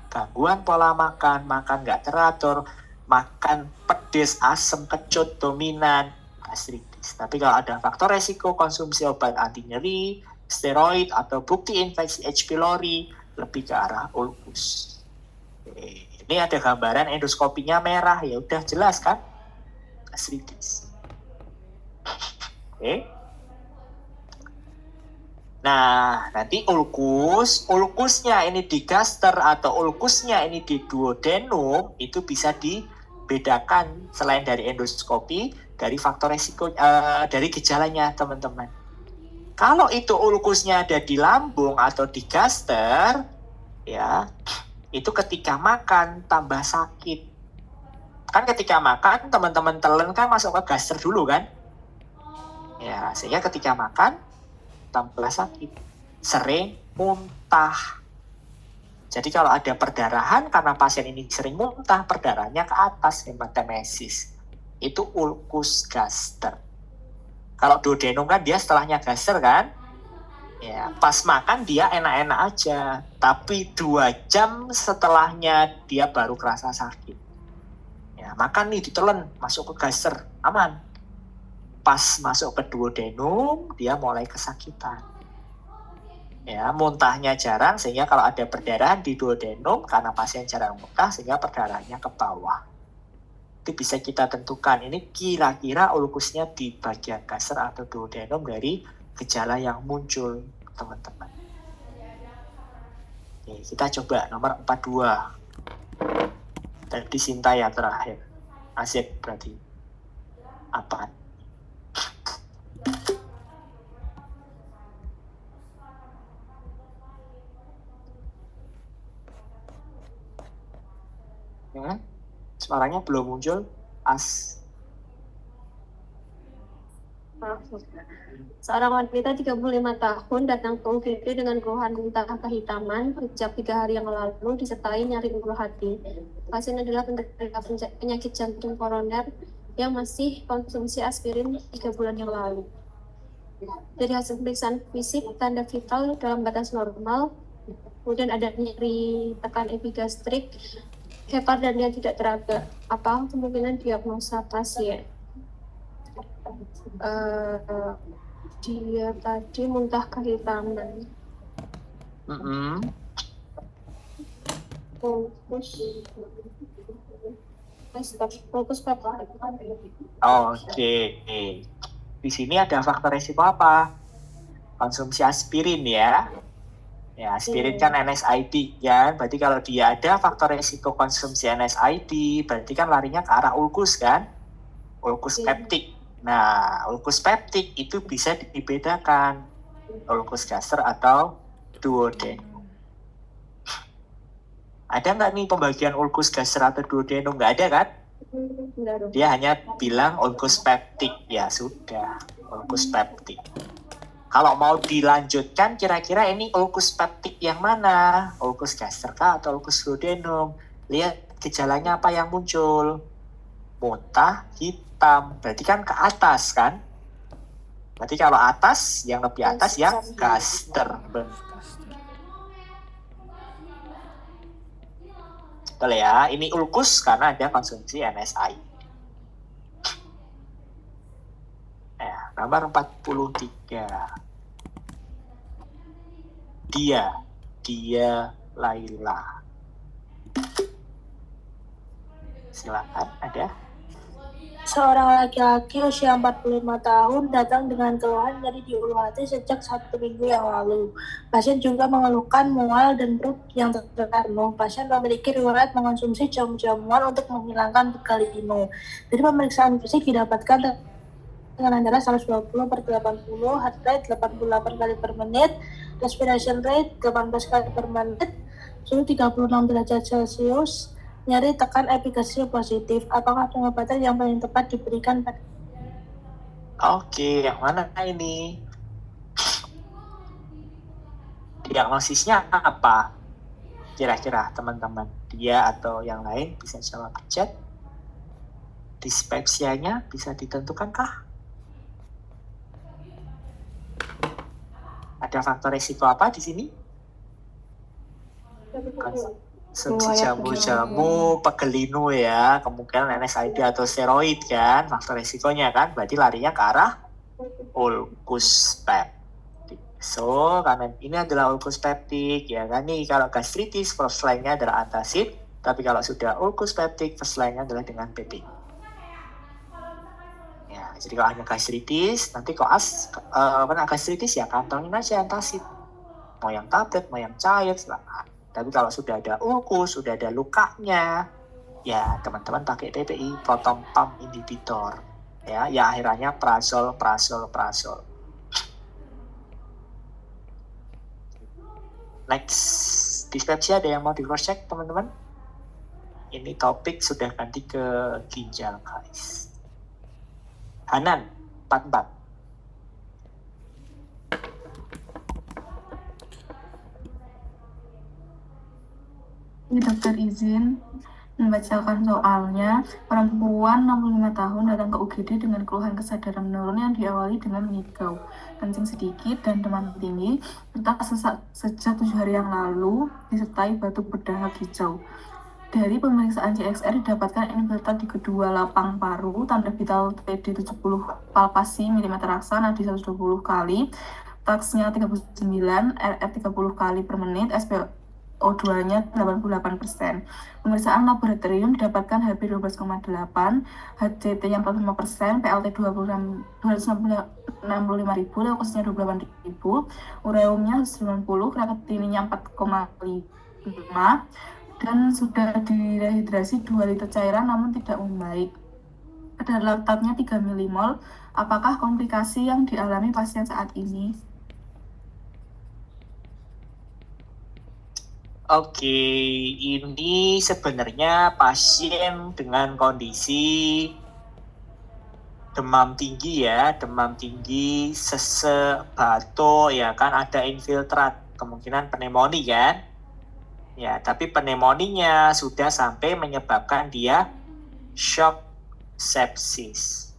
Gangguan pola makan, makan nggak teratur, makan pedes, asam, kecut, dominan, gastritis. Tapi kalau ada faktor resiko konsumsi obat anti nyeri, steroid, atau bukti infeksi H. pylori, lebih ke arah ulkus. Ini ada gambaran endoskopinya merah, ya udah jelas kan? Gastritis. Oke. Nah, nanti ulkusnya ini di gaster atau ulkusnya ini di duodenum, itu bisa dibedakan selain dari endoskopi, dari faktor resiko, dari gejalanya teman-teman. Kalau itu ulkusnya ada di lambung atau di gaster, ya, itu ketika makan tambah sakit. Kan ketika makan teman-teman telan kan masuk ke gaster dulu kan? Ya, sehingga ketika makan tambah sakit. Sering muntah. Jadi kalau ada perdarahan karena pasien ini sering muntah, perdarahannya ke atas, hematemesis. Itu ulkus gaster. Kalau duodenum kan dia setelahnya gaster kan? Ya, pas makan dia enak-enak aja, tapi 2 jam setelahnya dia baru kerasa sakit. Ya, makan nih ditelan, masuk ke gaster, aman. Pas masuk ke duodenum, dia mulai kesakitan. Ya, muntahnya jarang, sehingga kalau ada perdarahan di duodenum, karena pasien jarang muntah, sehingga perdarahannya ke bawah. Itu bisa kita tentukan, ini kira-kira ulkusnya di bagian gaster atau duodenum dari gejala yang muncul, teman-teman. Oke, kita coba nomor 42. Tadi Sinta ya terakhir. Asik berarti. Apa? Suaranya belum muncul. Seorang wanita 35 tahun datang ke UGD dengan keluhan muntah kehitaman sejak 3 hari yang lalu disertai nyeri ulu hati. Pasien adalah penderita penyakit jantung koroner yang masih konsumsi aspirin 3 bulan yang lalu. Dari hasil pemeriksaan fisik, tanda vital dalam batas normal, kemudian ada nyeri tekan epigastrik, hepar dan dia tidak teraba. Apa kemungkinan diagnosa pasien? Dia tadi muntah kehitaman. Fokus peptide. Oke. Di sini ada faktor resiko apa? Konsumsi aspirin ya. Ya, aspirin kan NSAID ya. Berarti kalau dia ada faktor resiko konsumsi NSAID, berarti kan larinya ke arah ulkus kan? Ulkus peptik. Nah, ulkus peptik itu bisa dibedakan ulkus gaster atau duodenum. Ada nggak nih pembagian ulkus gaster atau duodenum? Nggak ada kan? Dia hanya bilang ulkus peptik. Ya sudah, ulkus peptik. Kalau mau dilanjutkan, kira-kira ini ulkus peptik yang mana? Ulkus gaster kah atau ulkus duodenum? Lihat gejalanya apa yang muncul. Muntah hitam, berarti kan ke atas kan? Berarti kalau atas, yang lebih atas yang gaster. Betul ya, ini ulkus karena ada konsumsi NSAID. Nomor 43. Dia Laila. Silakan, ada. Seorang laki-laki usia 45 tahun datang dengan keluhan nyeri di ulu hati sejak 1 minggu yang lalu. Pasien juga mengeluhkan mual dan perut yang terpenuh. Pasien memiliki riwayat mengonsumsi jamu-jamuan untuk menghilangkan pegal linu. Dari pemeriksaan fisik didapatkan tekanan darah 120/80, heart rate 88 kali per menit, respiration rate 18 kali per menit, suhu 36 derajat Celcius, nyeri tekan epigastrik positif. Apakah pengobatan yang paling tepat diberikan pada? Oke, yang mana ini? Diagnosisnya apa? Kira-kira teman-teman, dia atau yang lain bisa jawab chat. Dispepsianya bisa ditentukankah? Ada faktor resiko apa di sini? Konsumsi jamu-jamu, pegelinu ya, kemungkinan NSAID atau steroid kan, faktor resikonya kan, berarti larinya ke arah ulkus peptik. So, karena ini adalah ulkus peptik, ya kan nih, kalau gastritis first line-nya adalah antacid, tapi kalau sudah ulkus peptik first line-nya adalah dengan PP. Ya, jadi kalau hanya gastritis, nanti koas kena gastritis ya kantongin aja antacid. Mau yang tablet, mau yang cair, silakan. Tapi kalau sudah ada ulkus, sudah ada lukanya, ya teman-teman pakai PPI, proton pump inhibitor. Ya akhirannya prazol. Next, dispepsia ada yang mau di cross check teman-teman? Ini topik sudah ganti ke ginjal guys. Hanan, 44. Dokter izin membacakan soalnya. Perempuan 65 tahun datang ke UGD dengan keluhan kesadaran menurun yang diawali dengan mengigau, kencing sedikit dan demam tinggi, serta sesak sejak 7 hari yang lalu, disertai batuk berdahak hijau. Dari pemeriksaan CXR didapatkan infiltrat di kedua lapang paru, tanda vital TD 70, palpasi milimeter raksa, nadi 120 kali, taksnya 39, RR 30 kali per menit, SpO2-nya 88%. Pemeriksaan laboratorium didapatkan Hb 12,8, HCT-nya 45%, PLT 265.000, leukosnya 28.000, ureumnya 90, kreatininya 4,5, dan sudah direhidrasi 2 liter cairan namun tidak membaik. Kadar laktatnya 3 milimol. Apakah komplikasi yang dialami pasien saat ini? Oke, ini sebenarnya pasien dengan kondisi demam tinggi ya, demam tinggi, sesek, batuk ya kan, ada infiltrat, kemungkinan pneumonia kan. Ya, tapi pneumonia sudah sampai menyebabkan dia shock sepsis.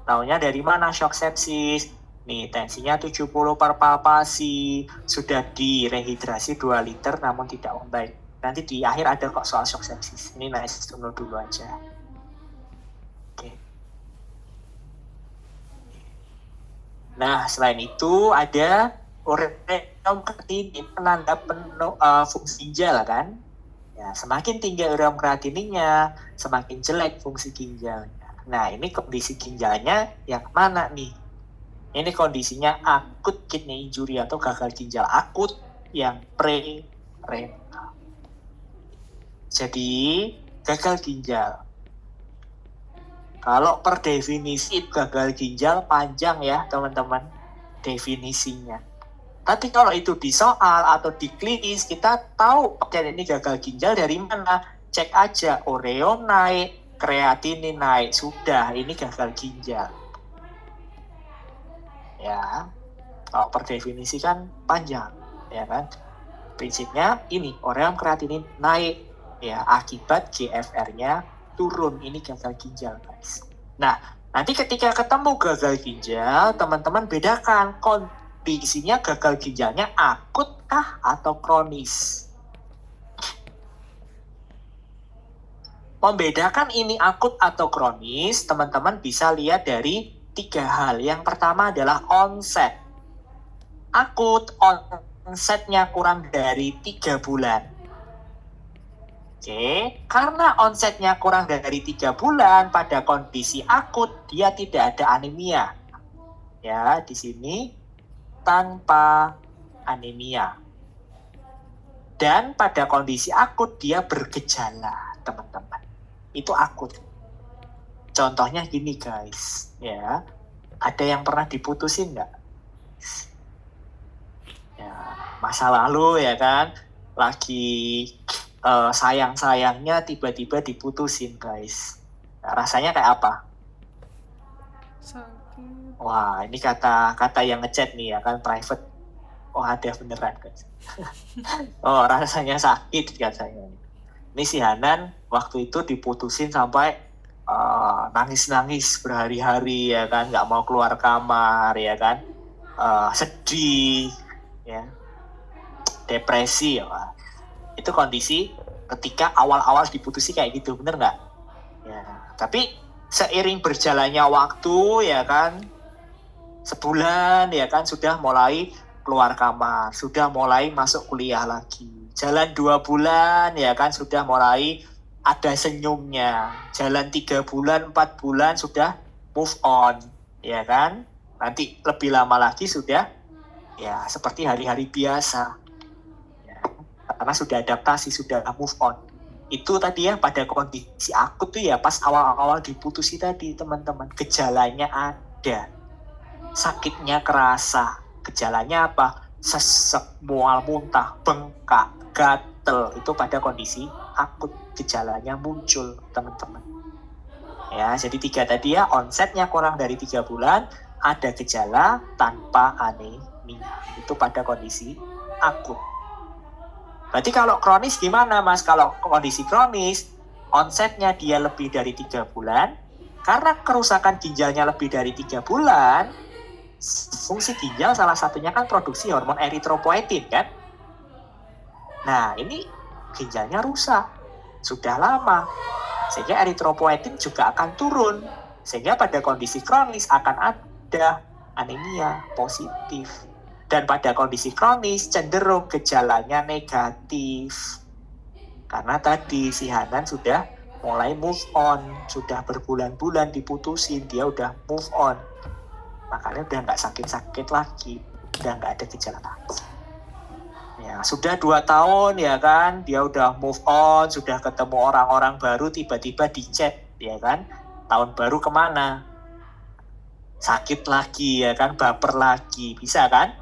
Taunya dari mana shock sepsis? Nih, tensinya 70 per palpasi, sudah direhidrasi 2 liter namun tidak membaik. Nanti di akhir ada kok soal shock sepsis. Ini nice to know dulu aja. Oke. Nah, selain itu ada ureum kreatinin, penanda fungsi ginjal kan. Ya, semakin tinggi ureum kreatininnya, semakin jelek fungsi ginjalnya. Nah, ini kondisi ginjalnya yang mana nih? Ini kondisinya akut kidney injury atau gagal ginjal akut yang pre-renal. Jadi, gagal ginjal. Kalau per definisi gagal ginjal panjang ya teman-teman definisinya. Tapi kalau itu di soal atau di klinis kita tahu ini gagal ginjal dari mana. Cek aja ureum naik, kreatinin naik, sudah ini gagal ginjal. Ya, kalau per definisi kan panjang, ya kan? Prinsipnya ini ureum kreatinin naik, ya akibat GFR-nya turun, ini gagal ginjal, guys. Nah, nanti ketika ketemu gagal ginjal, teman-teman bedakan kondisinya gagal ginjalnya akut kah atau kronis. Membedakan ini akut atau kronis, teman-teman bisa lihat dari 3 hal. Yang pertama adalah onset. Akut, onsetnya kurang dari 3 bulan. Oke, karena onsetnya kurang dari 3 bulan, pada kondisi akut dia tidak ada anemia. Ya, di sini tanpa anemia. Dan pada kondisi akut dia bergejala, teman-teman. Itu akut. Contohnya gini guys, ya. Ada yang pernah diputusin nggak? Ya, masa lalu ya kan, lagi sayang-sayangnya tiba-tiba diputusin guys. Nah, rasanya kayak apa? Sakit. Wah, ini kata yang ngechat nih ya kan, private. Oh, ada beneran guys. Oh, rasanya sakit katanya. Ini si Hanan waktu itu diputusin sampai nangis-nangis berhari-hari ya kan, nggak mau keluar kamar ya kan, sedih ya, depresi ya Pak. Itu kondisi ketika awal-awal diputusi kayak gitu, bener nggak? Ya, tapi seiring berjalannya waktu ya kan, sebulan ya kan sudah mulai keluar kamar, sudah mulai masuk kuliah lagi. Jalan 2 bulan ya kan sudah mulai ada senyumnya. Jalan 3 bulan, 4 bulan sudah move on, ya kan? Nanti lebih lama lagi sudah ya seperti hari-hari biasa. Ya, karena sudah adaptasi, sudah move on. Itu tadi ya pada kondisi akut tuh ya pas awal-awal diputusi tadi teman-teman. Gejalanya ada. Sakitnya kerasa. Gejalanya apa? Sesek, mual, muntah, bengkak, gatel. Itu pada kondisi akut. Gejalanya muncul teman-teman ya. Jadi 3 tadi ya, onsetnya kurang dari 3 bulan, ada gejala tanpa anemia, itu pada kondisi akut. Berarti kalau kronis gimana mas? Kalau kondisi kronis onsetnya dia lebih dari 3 bulan, karena kerusakan ginjalnya lebih dari 3 bulan, fungsi ginjal salah satunya kan produksi hormon eritropoietin kan. Nah ini ginjalnya rusak sudah lama, sehingga eritropoietin juga akan turun, sehingga pada kondisi kronis akan ada anemia positif. Dan pada kondisi kronis cenderung gejalanya negatif, karena tadi si Hanan sudah mulai move on, sudah berbulan-bulan diputusin, dia udah move on, makanya udah nggak sakit-sakit lagi, udah nggak ada gejala lagi Ya, sudah 2 tahun ya kan, dia udah move on, sudah ketemu orang-orang baru, tiba-tiba di chat ya kan, tahun baru kemana? Sakit lagi ya kan, baper lagi, bisa kan?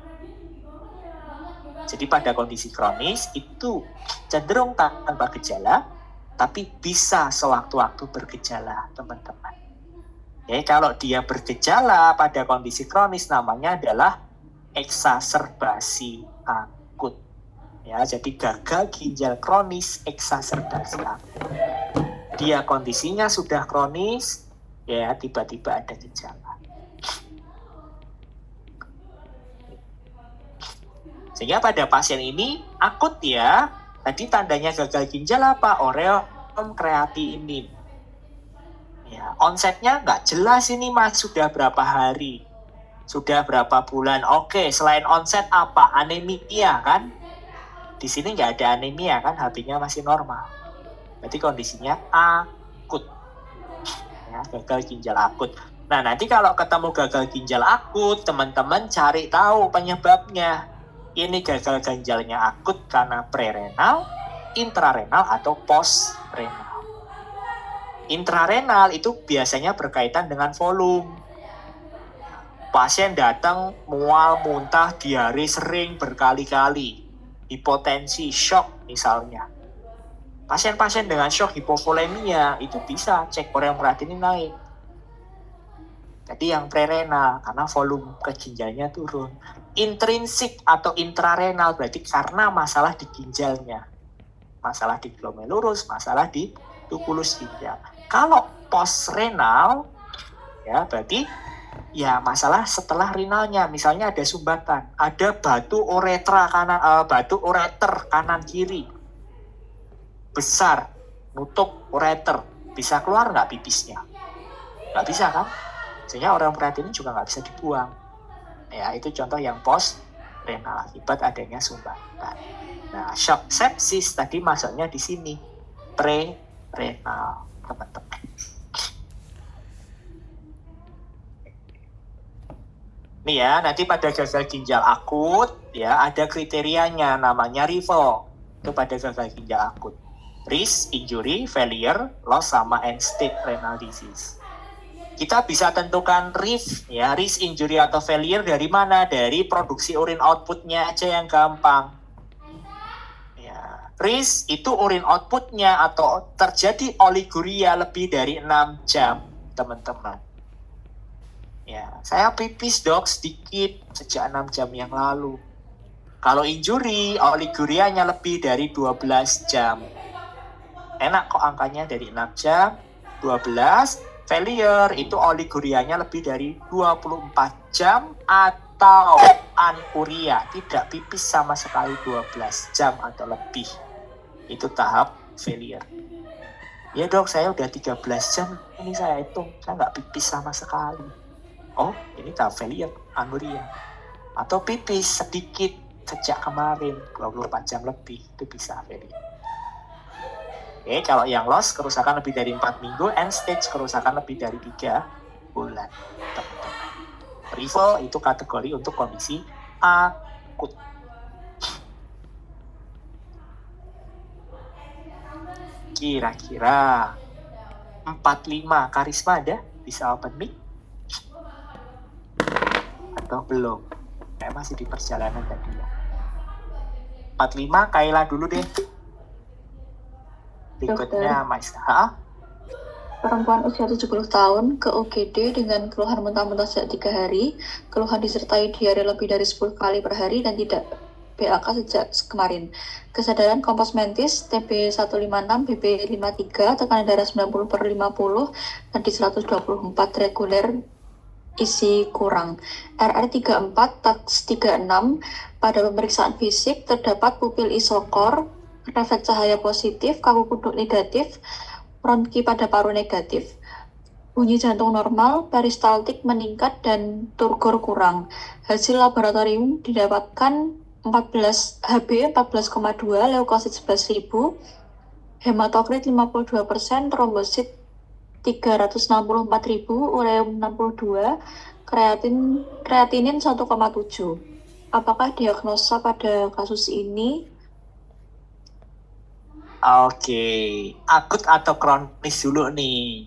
Jadi pada kondisi kronis itu cenderung tanpa gejala, tapi bisa sewaktu-waktu bergejala, teman-teman. Ya, kalau dia bergejala pada kondisi kronis namanya adalah eksaserbasi akut. Ya, jadi gagal ginjal kronis eksaserbasi akut. Dia kondisinya sudah kronis, ya tiba-tiba ada gejala. Sehingga pada pasien ini akut ya. Tadi tandanya gagal ginjal apa? Ureum kreatinin. Ya, onsetnya nggak jelas ini mas, sudah berapa hari, sudah berapa bulan. Oke, selain onset apa? Anemia kan? Di sini nggak ada anemia kan, HB-nya masih normal. Berarti kondisinya akut. Ya, gagal ginjal akut. Nah, nanti kalau ketemu gagal ginjal akut, teman-teman cari tahu penyebabnya. Ini gagal ginjalnya akut karena prerenal, intrarenal, atau postrenal. Intrarenal itu biasanya berkaitan dengan volume. Pasien datang mual, muntah, diare sering berkali-kali, hipotensi, shock misalnya. Pasien-pasien dengan shock hipovolemia itu bisa cek ureum kreatinin naik. Jadi yang prerenal karena volume ke ginjalnya turun. Intrinsik atau intrarenal berarti karena masalah di ginjalnya. Masalah di glomerulus, masalah di tubulus ginjal. Kalau postrenal ya berarti ya masalah setelah renalnya, misalnya ada sumbatan, ada batu ureter kanan kiri besar, nutup ureter, bisa keluar nggak pipisnya? Nggak bisa kan? Sehingga ureum kreatinin juga nggak bisa dibuang. Ya itu contoh yang post renal akibat adanya sumbatan. Nah shock sepsis tadi masuknya di sini pre-renal, teman-teman. Nih ya, nanti pada gagal ginjal akut ya ada kriterianya namanya RIVO. Itu pada gagal ginjal akut. Risk, injury, failure, loss, sama end stage renal disease. Kita bisa tentukan risk, ya, risk, injury, atau failure dari mana? Dari produksi urin outputnya aja yang gampang. Ya, risk itu urin outputnya atau terjadi oliguria lebih dari 6 jam, teman-teman. Ya, saya pipis dok sedikit sejak 6 jam yang lalu. Kalau injury, oligurianya lebih dari 12 jam. Enak kok angkanya dari 6 jam, 12. Failure itu oligurianya lebih dari 24 jam atau anuria, tidak pipis sama sekali 12 jam atau lebih. Itu tahap failure. Ya dok, saya udah 13 jam ini saya hitung, saya nggak pipis sama sekali. Oh, ini tahap failure, anuria. Atau pipis sedikit sejak kemarin, 24 jam lebih, itu bisa failure. Oke, kalau yang loss kerusakan lebih dari 4 minggu, end stage kerusakan lebih dari 3 bulan. Teman-teman. RIVO itu kategori untuk kondisi akut. Kira-kira 45 Karisma ada? Bisa open mic? Atau belum? Kayak masih di perjalanan tadi ya. 45 Kaila dulu deh. Berikutnya Mas. Perempuan usia 70 tahun ke UGD dengan keluhan muntah-muntah sejak 3 hari, keluhan disertai diare lebih dari 10 kali per hari dan tidak BAK sejak kemarin. Kesadaran kompos mentis, TB 156, BB 53, tekanan darah 90/50, dan di 124 reguler isi kurang. RR 34, TAX 36, pada pemeriksaan fisik terdapat pupil isokor, refleks cahaya positif, kaku kuduk negatif, bronki pada paru negatif. Bunyi jantung normal, peristaltik meningkat, dan turgor kurang. Hasil laboratorium didapatkan 14 HB 14,2, leukosit 11.000, hematokrit 52%, trombosit 364.000, ureum 62, kreatinin 1,7. Apakah diagnosa pada kasus ini? Oke, akut atau kronis dulu nih?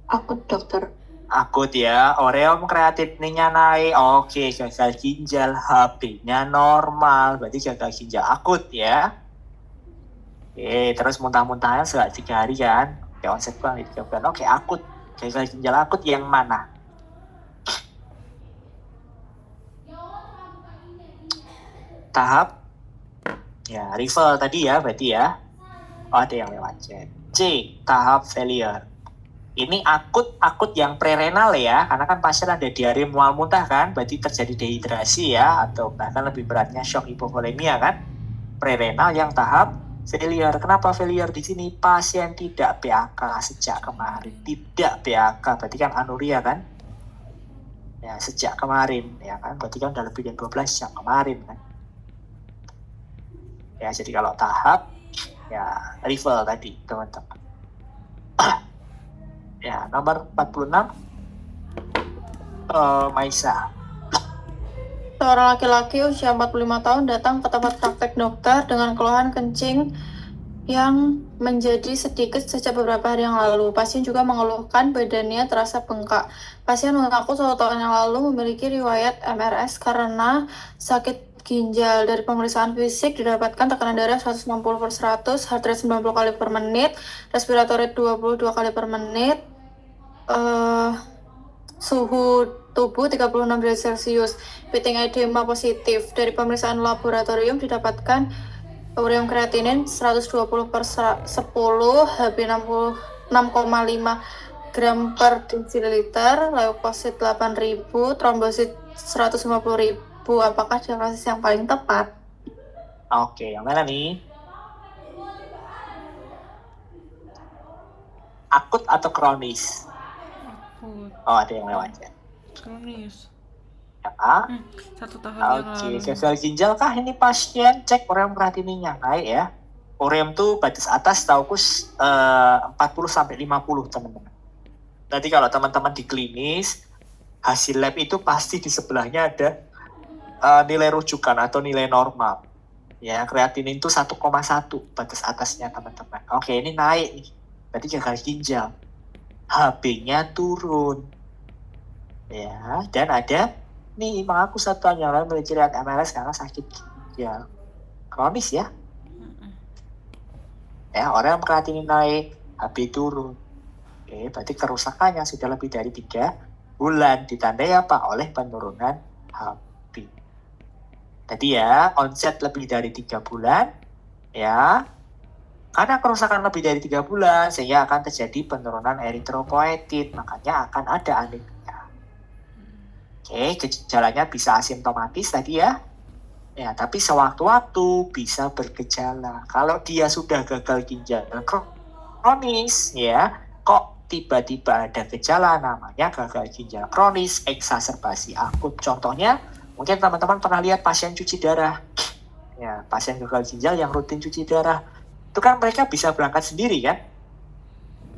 Akut, dokter. Akut ya, ureum kreatininnya naik, oke, gagal ginjal, HB-nya normal, berarti gagal ginjal akut ya. Oke, terus muntah-muntahnya setelah 3 hari kan, oke, onset kurang di 3 bulan, oke, akut, gagal ginjal akut yang mana? Tahap, ya, refill tadi ya, berarti ya. Oh, ada yang lewat chat. C, tahap failure. Ini akut yang prerenal ya, karena kan pasien ada diare mual muntah kan, berarti terjadi dehidrasi ya, atau bahkan lebih beratnya shock hipovolemia kan. Prerenal yang tahap failure. Kenapa failure di sini? Pasien tidak PAK sejak kemarin, tidak PAK, berarti kan anuria kan? Ya, sejak kemarin ya kan, berarti kan udah lebih dari 12 jam kemarin kan. Ya, jadi kalau tahap ya refill tadi teman-teman. Ya, nomor 46 Maisa. Seorang laki-laki usia 45 tahun datang ke tempat praktek dokter dengan keluhan kencing yang menjadi sedikit sejak beberapa hari yang lalu. Pasien juga mengeluhkan badannya terasa bengkak. Pasien mengaku 1 tahun yang lalu memiliki riwayat MRS karena sakit ginjal. Dari pemeriksaan fisik didapatkan tekanan darah 160/100, heart rate 90 kali per menit, respiratory rate 22 kali per menit, suhu tubuh 36 derajat Celcius, fitting edema positif. Dari pemeriksaan laboratorium didapatkan ureum kreatinin 120/10, HB 6,5 gram per desiliter, leukosit 8.000, trombosit 150.000. Apakah diagnosis yang paling tepat? Oke, yang mana nih? Akut atau kronis? Akut. Oh, ada yang lewat ya. Kronis. Yang A. 1 tahun yang Oke, lalu. gagal ginjal kah ini pasien? Cek ureum kreatininnya naik ya. Ureum tuh batas atas taukus 40-50 teman-teman. Nanti kalau teman-teman di klinis, hasil lab itu pasti di sebelahnya ada nilai rujukan atau nilai normal. Ya, kreatinin itu 1,1 batas atasnya teman-teman. Oke, ini naik nih. Berarti gagal ginjal. HB-nya turun. Ya, dan ada nih mengaku 1 tahun yang lalu memiliki riwayat MRS karena sakit ginjal. Kronis ya. Ya, orang yang kreatinin naik, HB turun. Oke, berarti kerusakannya sudah lebih dari 3 bulan. Ditandai apa? Oleh penurunan HB. Tadi ya, onset lebih dari 3 bulan. Ya, karena kerusakan lebih dari 3 bulan, sehingga akan terjadi penurunan eritropoietin. Makanya akan ada anemia. Oke, gejalanya bisa asimptomatis tadi ya. Ya, tapi sewaktu-waktu bisa bergejala. Kalau dia sudah gagal ginjal kronis, ya, kok tiba-tiba ada gejala namanya gagal ginjal kronis, eksaserbasi akut. Contohnya, mungkin teman-teman pernah lihat pasien cuci darah. Ya, pasien gagal ginjal yang rutin cuci darah. Itu kan mereka bisa berangkat sendiri kan?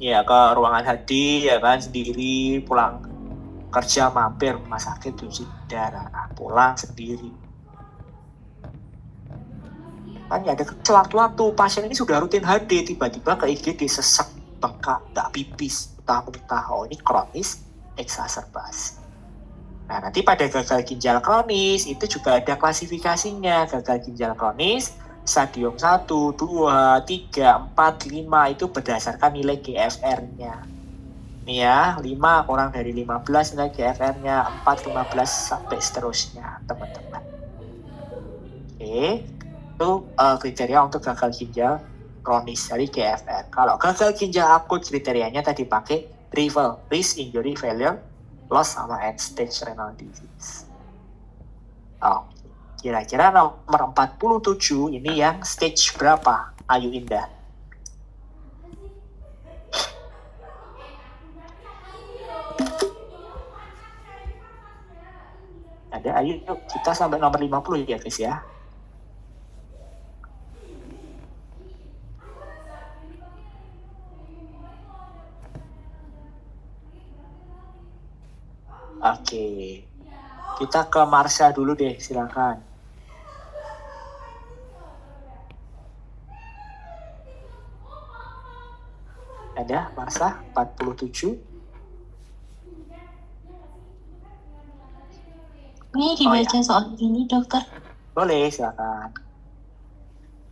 Ya, ke ruangan HD, ya kan, sendiri, pulang kerja mampir rumah sakit cuci darah, pulang sendiri. Kan ada sewaktu-waktu pasien ini sudah rutin HD, tiba-tiba ke IGD sesek, bengkak, nggak pipis, muntah-muntah. Oh, ini kronis eksaserbasi. Nah, nanti pada gagal ginjal kronis itu juga ada klasifikasinya. Gagal ginjal kronis stadium 1, 2, 3, 4, 5 itu berdasarkan nilai GFR-nya. Nih ya, 5 kurang dari 15 nilai GFR-nya, 4, 15 sampai seterusnya, teman-teman. Oke, itu kriteria untuk gagal ginjal kronis dari GFR. Kalau gagal ginjal akut kriterianya tadi pakai RIFLE, risk injury failure loss sama end stage renal disease. Oh, kira-kira nomor 47 ini yang stage berapa? Ayu Indah. Ada, ayo kita sampai nomor 50 ya guys ya. Oke, Kita ke Marsha dulu deh, silakan. Ada Marsha 47. Ini dibaca soal ini, dokter. Boleh, silakan.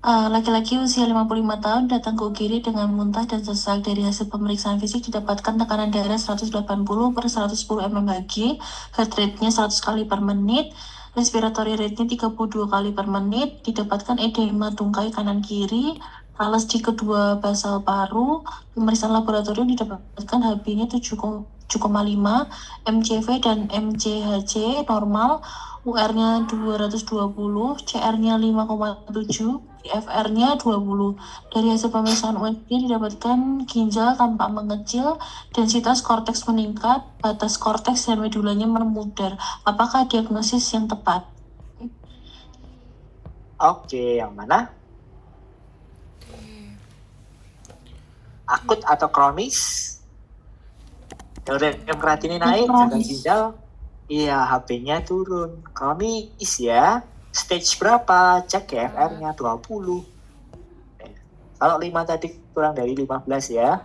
Laki-laki usia 55 tahun datang ke UGD dengan muntah dan sesak. Dari hasil pemeriksaan fisik didapatkan tekanan darah 180/110 mmHg, heart rate-nya 100 kali per menit, respiratory rate-nya 32 kali per menit, didapatkan edema tungkai kanan kiri, alas di kedua basal paru. Pemeriksaan laboratorium didapatkan HB-nya 7,5, MCV dan MCHC normal, UR-nya 220, CR-nya 5,7, IFR-nya 20. Dari hasil pemeriksaan USG didapatkan ginjal tampak mengecil, densitas korteks meningkat, batas korteks dan medulanya memudar. Apakah diagnosis yang tepat? Oke, yang mana? Akut atau kronis? Urea kreatinine naik, jaga ginjal. Iya, HB-nya turun. Kronis ya. Stage berapa? Cek GFR-nya 20. Kalau 5 tadi kurang dari 15 ya.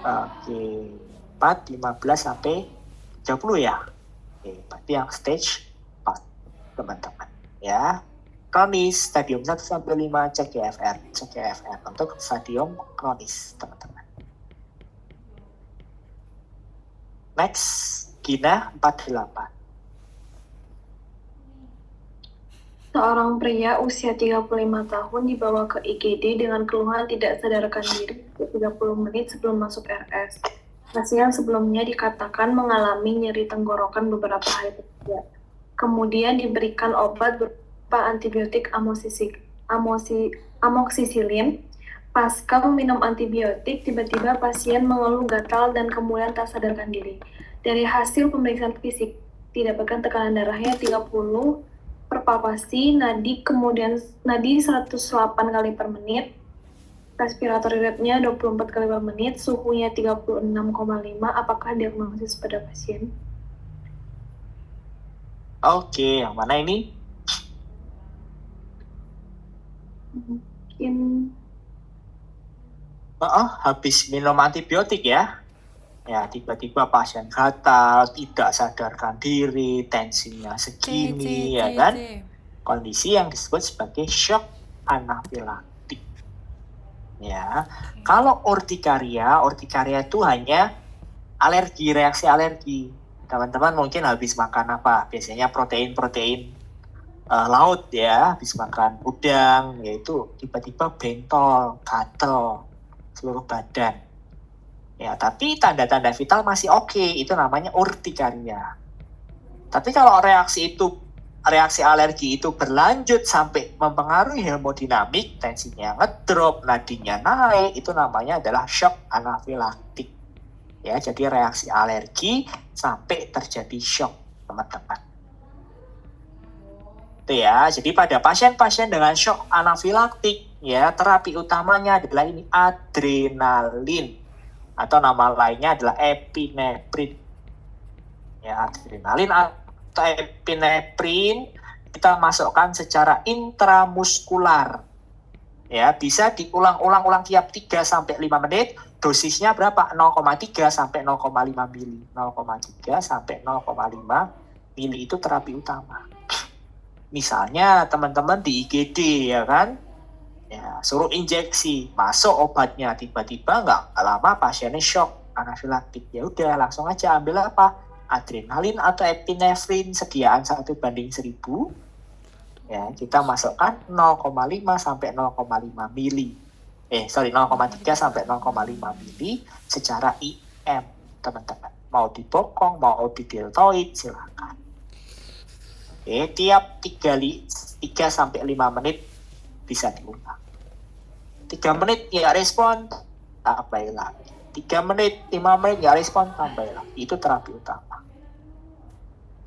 Oke. 4, 15 sampai 30 ya. Oke, berarti yang stage 4, teman-teman. Ya. Kronis, stadium 1 sampai 5, cek GFR. Cek GFR untuk stadium kronis, teman-teman. Next, Gina 48. Seorang pria usia 35 tahun dibawa ke IGD dengan keluhan tidak sadarkan diri 30 menit sebelum masuk RS. Pasien sebelumnya dikatakan mengalami nyeri tenggorokan beberapa hari kerja. Kemudian diberikan obat berupa antibiotik amoxicillin. Pasca meminum antibiotik, tiba-tiba pasien mengeluh gatal dan kemudian tak sadarkan diri. Dari hasil pemeriksaan fisik, didapatkan tekanan darahnya 30 per palpasi, nadi 108 kali per menit, respiratory rate-nya 24 kali per menit, suhunya 36,5. Apakah diagnosis pada pasien? Oke, yang mana ini? Mungkin Habis minum antibiotik ya. Ya, tiba-tiba pasien gatal, tidak sadarkan diri, tensinya segini, ya kan? Kondisi yang disebut sebagai shock anafilaktik. Ya, kalau urtikaria itu hanya alergi, reaksi alergi. Teman-teman mungkin habis makan apa? Biasanya protein laut ya, habis makan udang, yaitu tiba-tiba bentol, gatel seluruh badan. Ya, tapi tanda-tanda vital masih oke, itu namanya urtikaria. Tapi kalau reaksi alergi itu berlanjut sampai mempengaruhi hemodinamik, tensinya ngedrop, nadinya naik, itu namanya adalah shock anafilaktik. Ya, jadi reaksi alergi sampai terjadi shock, teman-teman. Itu ya, jadi pada pasien-pasien dengan shock anafilaktik, ya, terapi utamanya adalah ini adrenalin, atau nama lainnya adalah epinefrin. Ya, adrenalin atau epinefrin kita masukkan secara intramuskular. Ya, bisa diulang-ulang tiap 3 sampai 5 menit. Dosisnya berapa? 0,3 sampai 0,5 mili. 0,3 sampai 0,5 mili itu terapi utama. Misalnya teman-teman di IGD ya kan, ya suruh injeksi, masuk obatnya, tiba-tiba nggak lama pasiennya shock anafilaktik, ya udah langsung aja ambil apa, adrenalin atau epinefrin sediaan 1/1000, ya kita masukkan 0,5 sampai 0,5 mili, 0,3 sampai 0,5 mili secara IM, teman-teman. Mau dibokong, mau di deltoid, silakan. Tiap 3 sampai 5 menit bisa diulang. 3 menit ya respon, tambahin lagi. 3 menit, 5 menit ya respon, tambahin lagi. Itu terapi utama.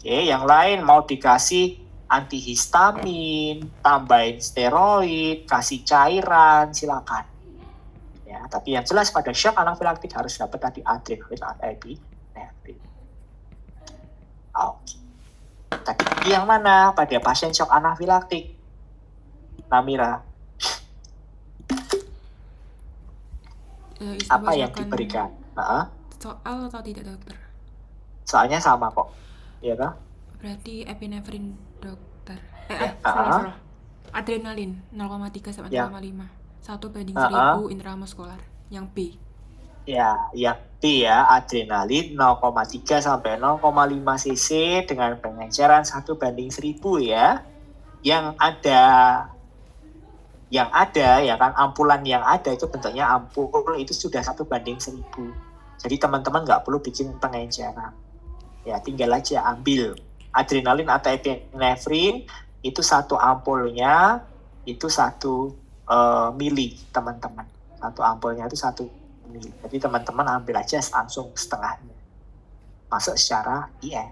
Yang lain mau dikasih antihistamin, tambahin steroid, kasih cairan, silakan. Ya, tapi yang jelas pada shock anafilaktik harus dapat tadi adrenalin atau epinefrin. Oke. Tadi yang mana? Pada pasien shock anafilaktik. Namira, apa yang Dibacakan diberikan? Nah, soal atau tidak dokter? soalnya sama kok. Iya kan? Berarti epinefrin dokter. Ya, Salah. Adrenalin 0,3 sampai Ya. 0,5. 1/1000 intramuskular. Yang B. Ya, yang B ya, adrenalin 0,3 sampai 0,5 cc dengan pengenceran 1/1000 ya. Yang ada ya kan, ampulan yang ada itu bentuknya ampul itu sudah 1/1000. Jadi teman-teman nggak perlu bikin pengenceran. Ya, tinggal aja ambil adrenalin atau epinefrin itu satu ampulnya itu 1 mili teman-teman. Satu ampulnya itu 1 mili. Jadi teman-teman ambil aja langsung setengahnya. Masuk secara IM.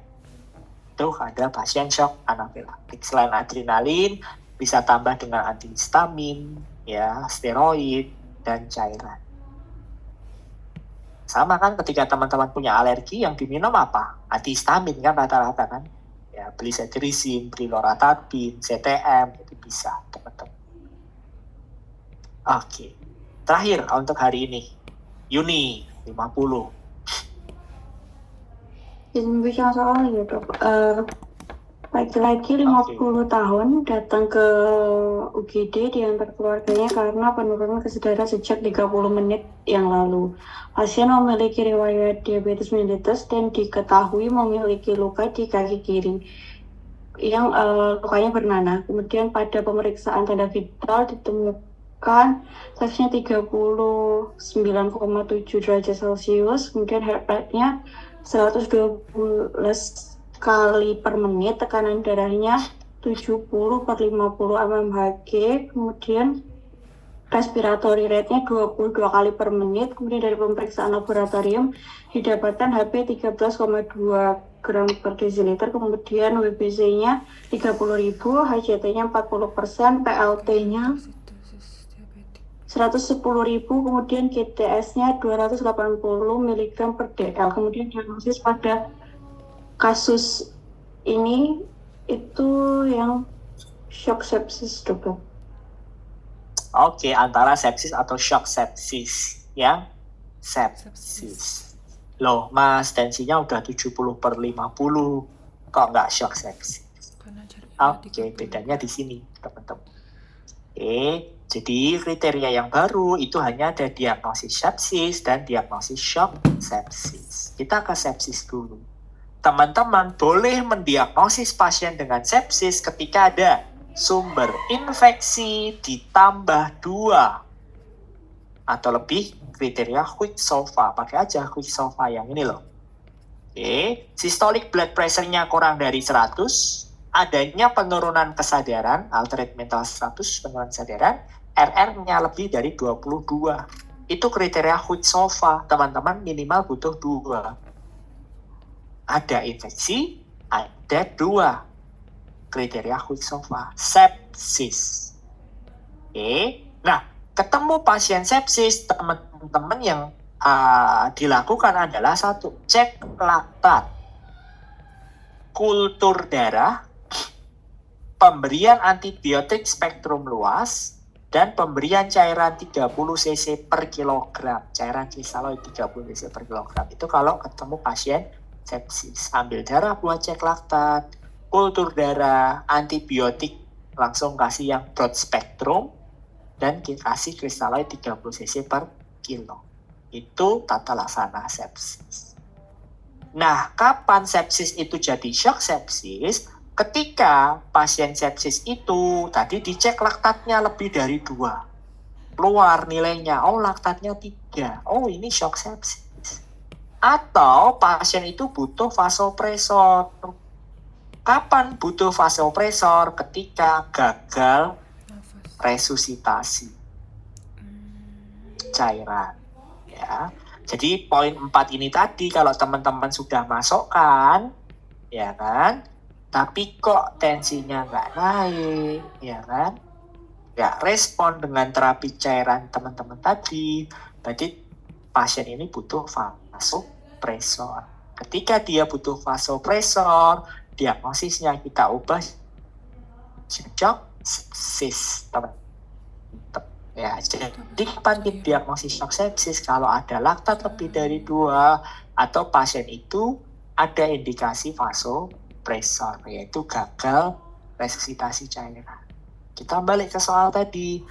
Itu ada pasien shock anafilaktik. Selain adrenalin bisa tambah dengan antihistamin, ya, steroid dan cairan. Sama kan ketika teman-teman punya alergi yang diminum apa? Antihistamin kan rata-rata kan. Ya, beli cetirizine, beli loratadine, CTM, itu bisa teman-teman. Oke. Terakhir untuk hari ini. Yuni 50. Izin bicara soal ya dok. Laki-laki 50 tahun datang ke UGD diantar keluarganya karena penurunan kesadaran sejak 30 menit yang lalu. Pasien memiliki riwayat diabetes mellitus dan diketahui memiliki luka di kaki kiri yang lukanya bernanah. Kemudian pada pemeriksaan tanda vital ditemukan tesnya 39,7 derajat Celcius, kemudian heart rate-nya 112 kali per menit, tekanan darahnya 70/50 mmHg, kemudian respiratory rate-nya 22 kali per menit, kemudian dari pemeriksaan laboratorium didapatkan HP 13,2 gram per desiliter, kemudian WBC-nya 30.000, HCT-nya 40%, PLT-nya 110.000, kemudian GTS-nya 280 mg per dl. Kemudian diagnosis pada kasus ini itu yang shock sepsis, dokter. Oke, antara sepsis atau shock sepsis ya. Sepsis. Loh, Mas, tensinya udah 70/50. Kok nggak shock sepsis? Oke, bedanya di sini, teman-teman. Oke, jadi kriteria yang baru itu hanya ada diagnosis sepsis dan diagnosis shock sepsis. Kita ke sepsis dulu. Teman-teman boleh mendiagnosis pasien dengan sepsis ketika ada sumber infeksi ditambah 2 atau lebih kriteria Quick-Sova. Pakai aja Quick-Sova yang ini loh. Oke, systolic blood pressure-nya kurang dari 100, adanya penurunan kesadaran, altered mental status, penurunan kesadaran, RR-nya lebih dari 22. Itu kriteria Quick-Sova. Teman-teman minimal butuh 2. Ada infeksi, ada 2 kriteria Quick-Sova. Sepsis. Oke. Nah, ketemu pasien sepsis, teman-teman yang dilakukan adalah 1, cek laktat, kultur darah, pemberian antibiotik spektrum luas, dan pemberian cairan 30 cc per kilogram. Cairan kristaloid 30 cc per kilogram. Itu kalau ketemu pasien sepsis. Ambil darah buat cek laktat, kultur darah, antibiotik langsung kasih yang broad spektrum, dan kasih kristaloid 30 cc per kilo. Itu tata laksana sepsis. Nah, kapan sepsis itu jadi shock sepsis? Ketika pasien sepsis itu tadi dicek laktatnya lebih dari 2. Keluar nilainya, oh laktatnya 3. Oh, ini shock sepsis. Atau pasien itu butuh vasopresor. Kapan butuh vasopresor? Ketika gagal resusitasi cairan. Ya. Jadi poin 4 ini tadi kalau teman-teman sudah masukkan, ya kan? Tapi kok tensinya nggak naik, ya kan? Nggak respon dengan terapi cairan teman-teman tadi. Berarti pasien ini butuh vasopresor. Ketika dia butuh vasopresor, diagnosisnya kita ubah shock sepsis, teman-teman. Ya, jadi kapan diagnosis shock sepsis? Kalau ada laktat lebih dari 2 atau pasien itu ada indikasi vasopresor, yaitu gagal resusitasi cairan. Kita balik ke soal tadi.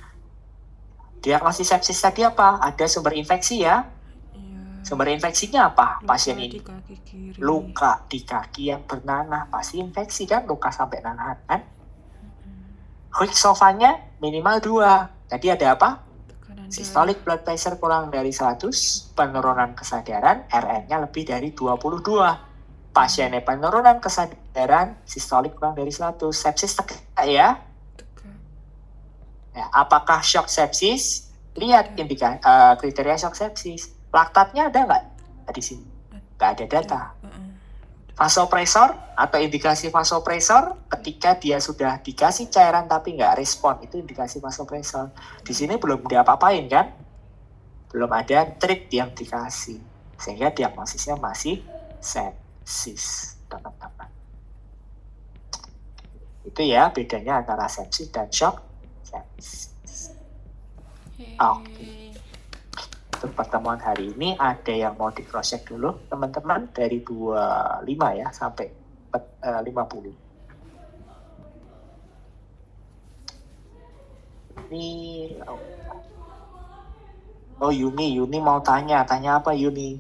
Diagnosis sepsis tadi apa? Ada sumber infeksi ya. Sumber infeksinya apa? Pasien ini luka di kaki yang bernanah, pasti infeksi kan, luka sampai nanah kan. Quicksilvernya minimal 2. Tadi ada apa? Systolic blood pressure kurang dari 100, penurunan kesadaran, RN-nya lebih dari 22. Pasiennya penurunan kesadaran, sistolik kurang dari 100. Sepsis tegak ya? Ya, apakah shock sepsis? Lihat kriteria shock sepsis. Laktatnya ada nggak di sini? Nggak ada data. Vasopresor atau indikasi vasopresor ketika dia sudah dikasih cairan tapi nggak respon, itu indikasi vasopresor. Di sini belum diapa-apain kan? Belum ada treat yang dikasih, sehingga diagnosisnya masih sepsis, teman-teman. Itu ya bedanya antara sepsis dan shock sepsis. Oke. Untuk pertemuan hari ini ada yang mau di cross check dulu teman-teman dari 25 ya sampai 50. Ini Yuni mau tanya apa Yuni?